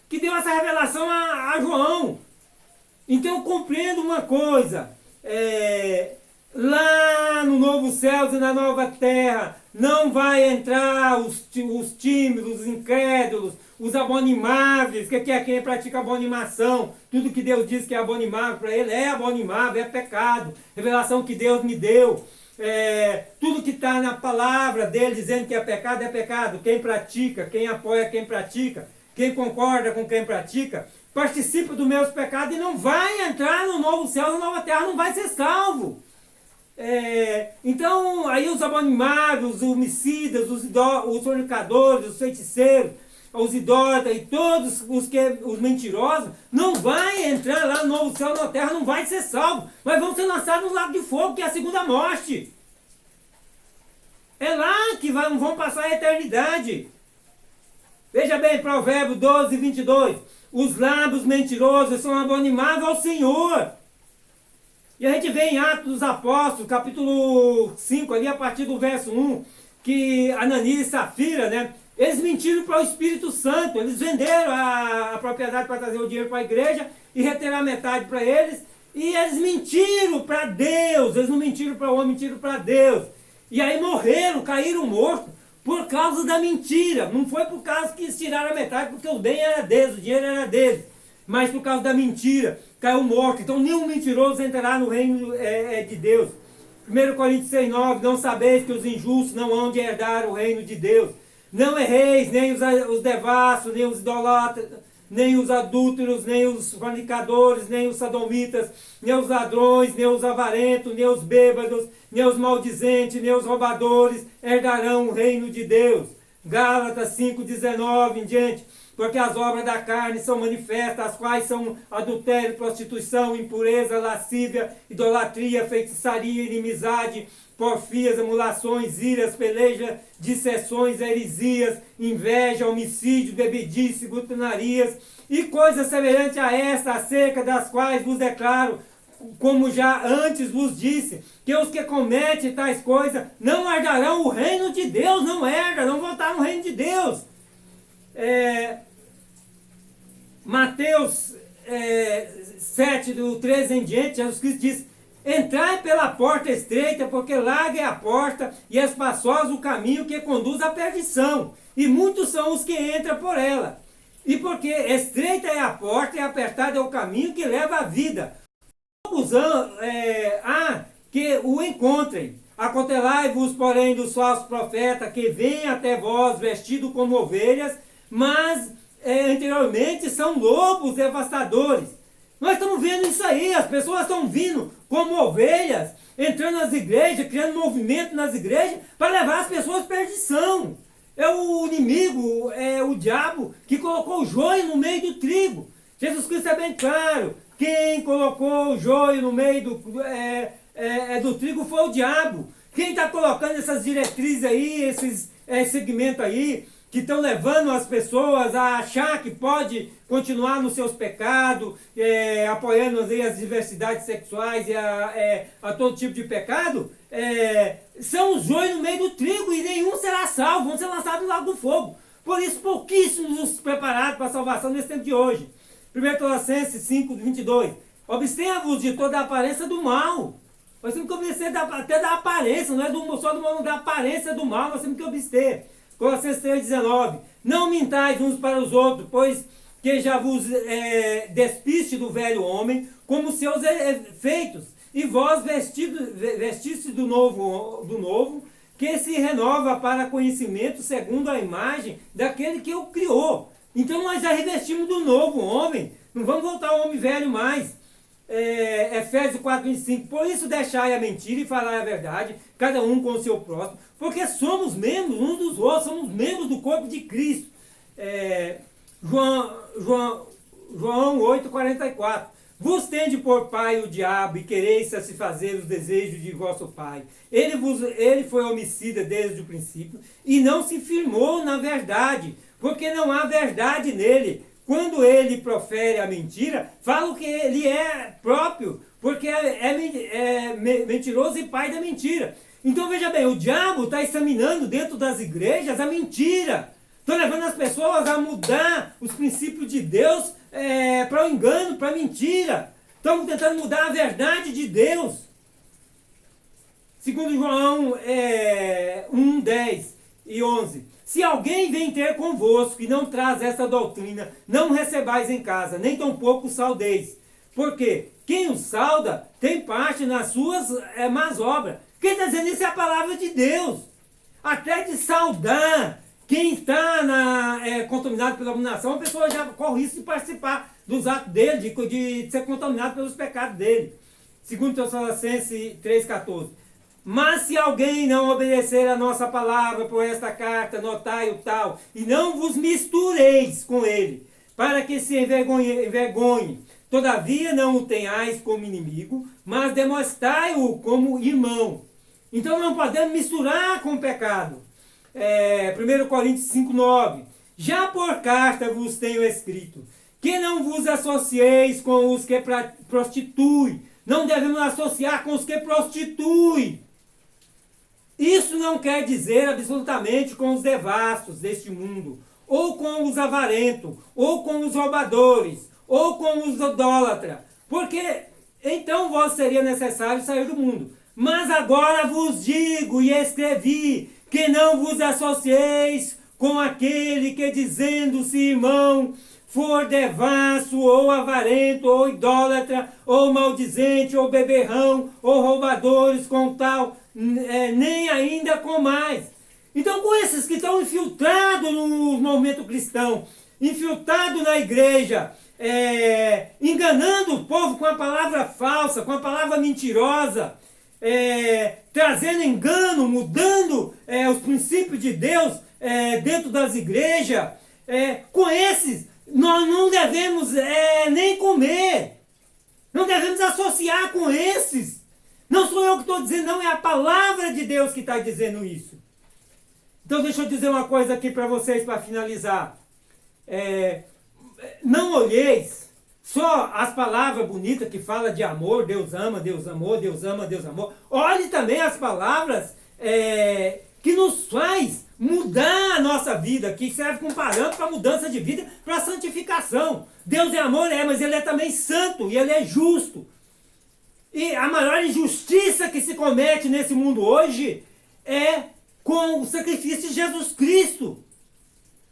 que deu essa revelação a João. Então eu compreendo uma coisa, lá no novo céu e na nova terra, não vai entrar os tímidos, os incrédulos, os abomináveis, que é quem pratica abonimação. Tudo que Deus diz que é abominável para ele é abominável, é pecado. Revelação que Deus me deu. Tudo que está na palavra dele dizendo que é pecado, é pecado. Quem pratica, quem apoia quem pratica, quem concorda com quem pratica, participa dos meus pecados e não vai entrar no novo céu, na nova terra, não vai ser salvo. Então, aí os abomináveis, os homicidas, os fornicadores, os feiticeiros, os idólatras e todos os mentirosos, não vai entrar lá no novo céu, na terra, não vai ser salvo, mas vão ser lançados no lago de fogo, que é a segunda morte. É lá que vão passar a eternidade. Veja bem, Provérbios 12, 22. Os lábios mentirosos são abomináveis ao Senhor. E a gente vê em Atos dos Apóstolos, capítulo 5, ali a partir do verso 1, que Ananias e Safira, né, eles mentiram para o Espírito Santo, eles venderam a propriedade para trazer o dinheiro para a igreja e reterar metade para eles, e eles mentiram para Deus, eles não mentiram para o homem, mentiram para Deus. E aí morreram, caíram mortos por causa da mentira. Não foi por causa que eles tiraram a metade, porque o bem era deles, o dinheiro era deles, mas por causa da mentira, caiu morto. Então nenhum mentiroso entrará no reino de Deus. 1 Coríntios 6,9, não sabeis que os injustos não hão de herdar o reino de Deus. Não erreis, nem os devassos, nem os idolatras, nem os adúlteros, nem os fornicadores, nem os sodomitas, nem os ladrões, nem os avarentos, nem os bêbados, nem os maldizentes, nem os roubadores herdarão o reino de Deus. Gálatas 5,19 em diante. Porque as obras da carne são manifestas, as quais são adultério, prostituição, impureza, lascívia, idolatria, feitiçaria, inimizade, porfias, emulações, iras, pelejas, dissensões, heresias, inveja, homicídio, bebedice, glutonarias e coisas semelhantes a esta, acerca das quais vos declaro, como já antes vos disse, que os que cometem tais coisas não herdarão o reino de Deus, não vão estar no reino de Deus. Mateus 7, do 13 em diante, Jesus Cristo diz: entrai pela porta estreita, porque larga é a porta e espaçoso o caminho que conduz à perdição, e muitos são os que entram por ela. E porque estreita é a porta e apertado é o caminho que leva à vida, poucos há que o encontrem. Acautelai-vos, porém, dos falsos profetas, que vêm até vós vestidos como ovelhas, mas anteriormente são lobos devastadores. Nós estamos vendo isso aí, as pessoas estão vindo como ovelhas, entrando nas igrejas, criando movimento nas igrejas, para levar as pessoas à perdição. É o inimigo, é o diabo, que colocou o joio no meio do trigo. Jesus Cristo é bem claro, quem colocou o joio no meio do trigo foi o diabo. Quem está colocando essas diretrizes aí, esses segmentos aí, que estão levando as pessoas a achar que pode continuar nos seus pecados, apoiando aí as diversidades sexuais e a todo tipo de pecado, são os joios no meio do trigo e nenhum será salvo, vão ser lançados no lago do fogo. Por isso, pouquíssimos nos preparados para a salvação nesse tempo de hoje. 1 Tessalonicenses 5, 22. Obstenha-vos de toda a aparência do mal. Nós temos que obedecer até da aparência, não é só do mal, da aparência do mal, nós temos que obedecer. Colossenses 3,19. Não mintais uns para os outros, pois que já vos despiste do velho homem, como seus feitos, e vós vestiste do novo, que se renova para conhecimento segundo a imagem daquele que o criou. Então nós já revestimos do novo homem, não vamos voltar ao homem velho mais. Efésios 4:25. Por isso deixai a mentira e falai a verdade, cada um com o seu próximo, porque somos membros uns dos outros, somos membros do corpo de Cristo. João 8:44. Vos tende por pai o diabo e quereis satisfazer os desejos de vosso pai. Ele foi homicida desde o princípio e não se firmou na verdade, porque não há verdade nele. Quando ele profere a mentira, fala que ele é próprio, porque é mentiroso e pai da mentira. Então veja bem, o diabo está examinando dentro das igrejas a mentira. Está levando as pessoas a mudar os princípios de Deus para o engano, para a mentira. Estão tentando mudar a verdade de Deus. Segundo João 1, 10 e 11. Se alguém vem ter convosco e não traz essa doutrina, não recebais em casa, nem tampouco saudeis. Porque quem o sauda tem parte nas suas más obras. Quem está dizendo isso é a palavra de Deus. Até de saudar quem está contaminado pela abominação, a pessoa já corre risco de participar dos atos dele, de ser contaminado pelos pecados dele. Segundo Tessalonicenses 3,14. Mas se alguém não obedecer a nossa palavra por esta carta, notai o tal, e não vos mistureis com ele, para que se envergonhe. Todavia não o tenhais como inimigo, mas demonstrai-o como irmão. Então não podemos misturar com o pecado. 1 Coríntios 5,9. Já por carta vos tenho escrito, que não vos associeis com os que prostituem. Não devemos associar com os que prostituem. Isso não quer dizer absolutamente com os devassos deste mundo, ou com os avarentos, ou com os roubadores, ou com os idólatras, porque então vos seria necessário sair do mundo. Mas agora vos digo e escrevi, que não vos associeis com aquele que, dizendo-se irmão, for devasso, ou avarento, ou idólatra, ou maldizente, ou beberrão, ou roubadores com tal, nem ainda com mais. Então, com esses que estão infiltrados no movimento cristão, infiltrados na igreja, enganando o povo com a palavra falsa, com a palavra mentirosa, trazendo engano, mudando os princípios de Deus dentro das igrejas, com esses nós não devemos nem comer, não devemos associar com esses. Não sou eu que estou dizendo, não, é a palavra de Deus que está dizendo isso. Então deixa eu dizer uma coisa aqui para vocês, para finalizar. Não olheis só as palavras bonitas que falam de amor, Deus ama, Deus amou, Deus ama, Deus amou. Olhe também as palavras que nos faz mudar a nossa vida, que serve como parâmetro para mudança de vida, para santificação. Deus é amor, mas Ele é também santo e Ele é justo. E a maior injustiça que se comete nesse mundo hoje é com o sacrifício de Jesus Cristo.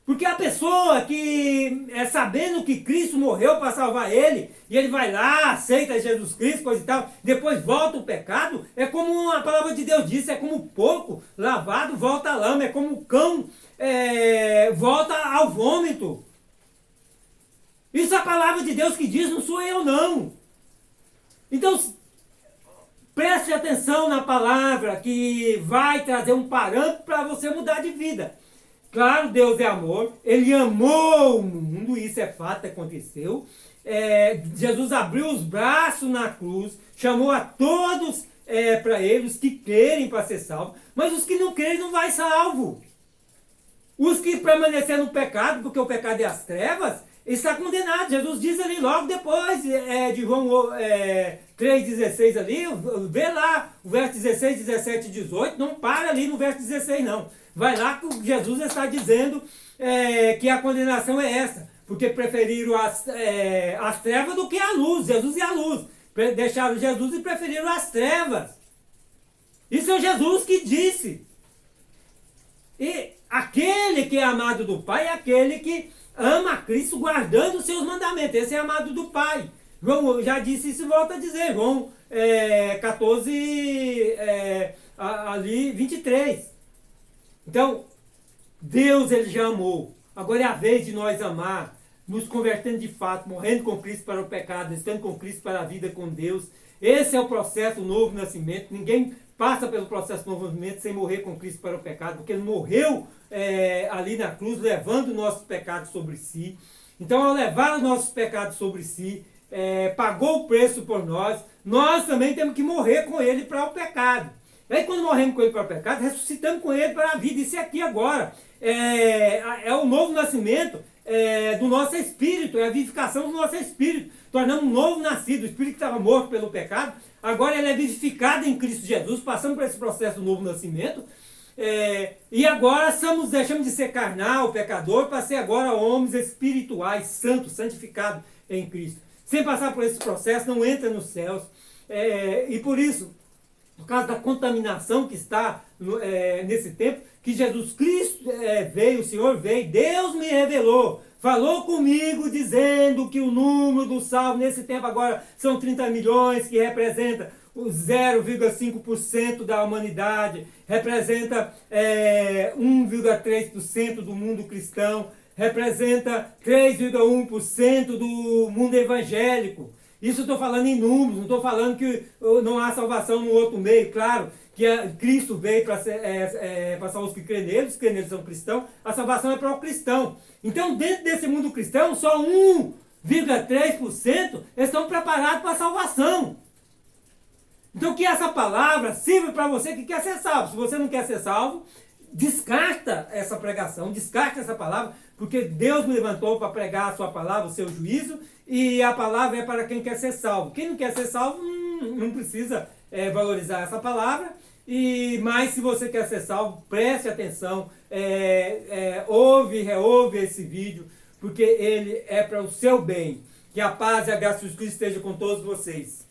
Porque a pessoa que, sabendo que Cristo morreu para salvar ele, e ele vai lá, aceita Jesus Cristo, coisa e tal, depois volta o pecado, é como a palavra de Deus diz, é como o porco lavado volta à lama, é como o cão volta ao vômito. Isso é a palavra de Deus que diz, não sou eu não. Então, preste atenção na palavra que vai trazer um parâmetro para você mudar de vida. Claro, Deus é amor, Ele amou o mundo, isso é fato, aconteceu. Jesus abriu os braços na cruz, chamou a todos para Ele, os que crerem para ser salvos, mas os que não crerem não vai salvo. Os que permaneceram no pecado, porque o pecado é as trevas, está condenado. Jesus diz ali logo depois de João 3,16 ali, vê lá o verso 16, 17 e 18, não para ali no verso 16 não. Vai lá que Jesus está dizendo que a condenação é essa, porque preferiram as trevas do que a luz. Jesus é a luz. Deixaram Jesus e preferiram as trevas. Isso é Jesus que disse. E aquele que é amado do Pai é aquele que ama Cristo guardando os seus mandamentos. Esse é amado do Pai. João já disse isso e volta a dizer. João 14, ali 23. Então, Deus ele já amou. Agora é a vez de nós amar, nos convertendo de fato, morrendo com Cristo para o pecado, estando com Cristo para a vida com Deus. Esse é o processo do novo nascimento. Ninguém passa pelo processo do novo nascimento sem morrer com Cristo para o pecado, porque ele morreu ali na cruz, levando nossos pecados sobre si. Então, ao levar os nossos pecados sobre si, pagou o preço por nós, nós também temos que morrer com ele para o pecado. E aí, quando morremos com ele para o pecado, ressuscitamos com ele para a vida. Isso é aqui agora. É o novo nascimento do nosso espírito, é a vivificação do nosso espírito. Tornamos um novo nascido. O espírito que estava morto pelo pecado, agora ele é vivificado em Cristo Jesus. Passamos por esse processo do novo nascimento. E agora deixamos de ser carnal, pecador, para ser agora homens espirituais, santos, santificados em Cristo. Sem passar por esse processo, não entra nos céus. E por isso, por causa da contaminação que está nesse tempo, que Jesus Cristo veio, o Senhor veio, Deus me revelou, falou comigo dizendo que o número do salvo nesse tempo agora são 30 milhões, que representa o 0,5% da humanidade, representa 1,3% do mundo cristão, representa 3,1% do mundo evangélico. Isso eu estou falando em números, não estou falando que não há salvação no outro meio. Claro que Cristo veio para salvar os que crêem nele, os que crêem nele são cristãos, a salvação é para o cristão. Então, dentro desse mundo cristão, só 1,3% estão preparados para a salvação. Então, que essa palavra sirva para você que quer ser salvo. Se você não quer ser salvo, descarta essa pregação, descarta essa palavra, porque Deus me levantou para pregar a sua palavra, o seu juízo, e a palavra é para quem quer ser salvo. Quem não quer ser salvo não precisa valorizar essa palavra, mas se você quer ser salvo, preste atenção, ouve e reouve esse vídeo, porque ele é para o seu bem. Que a paz e a graça de Cristo esteja com todos vocês.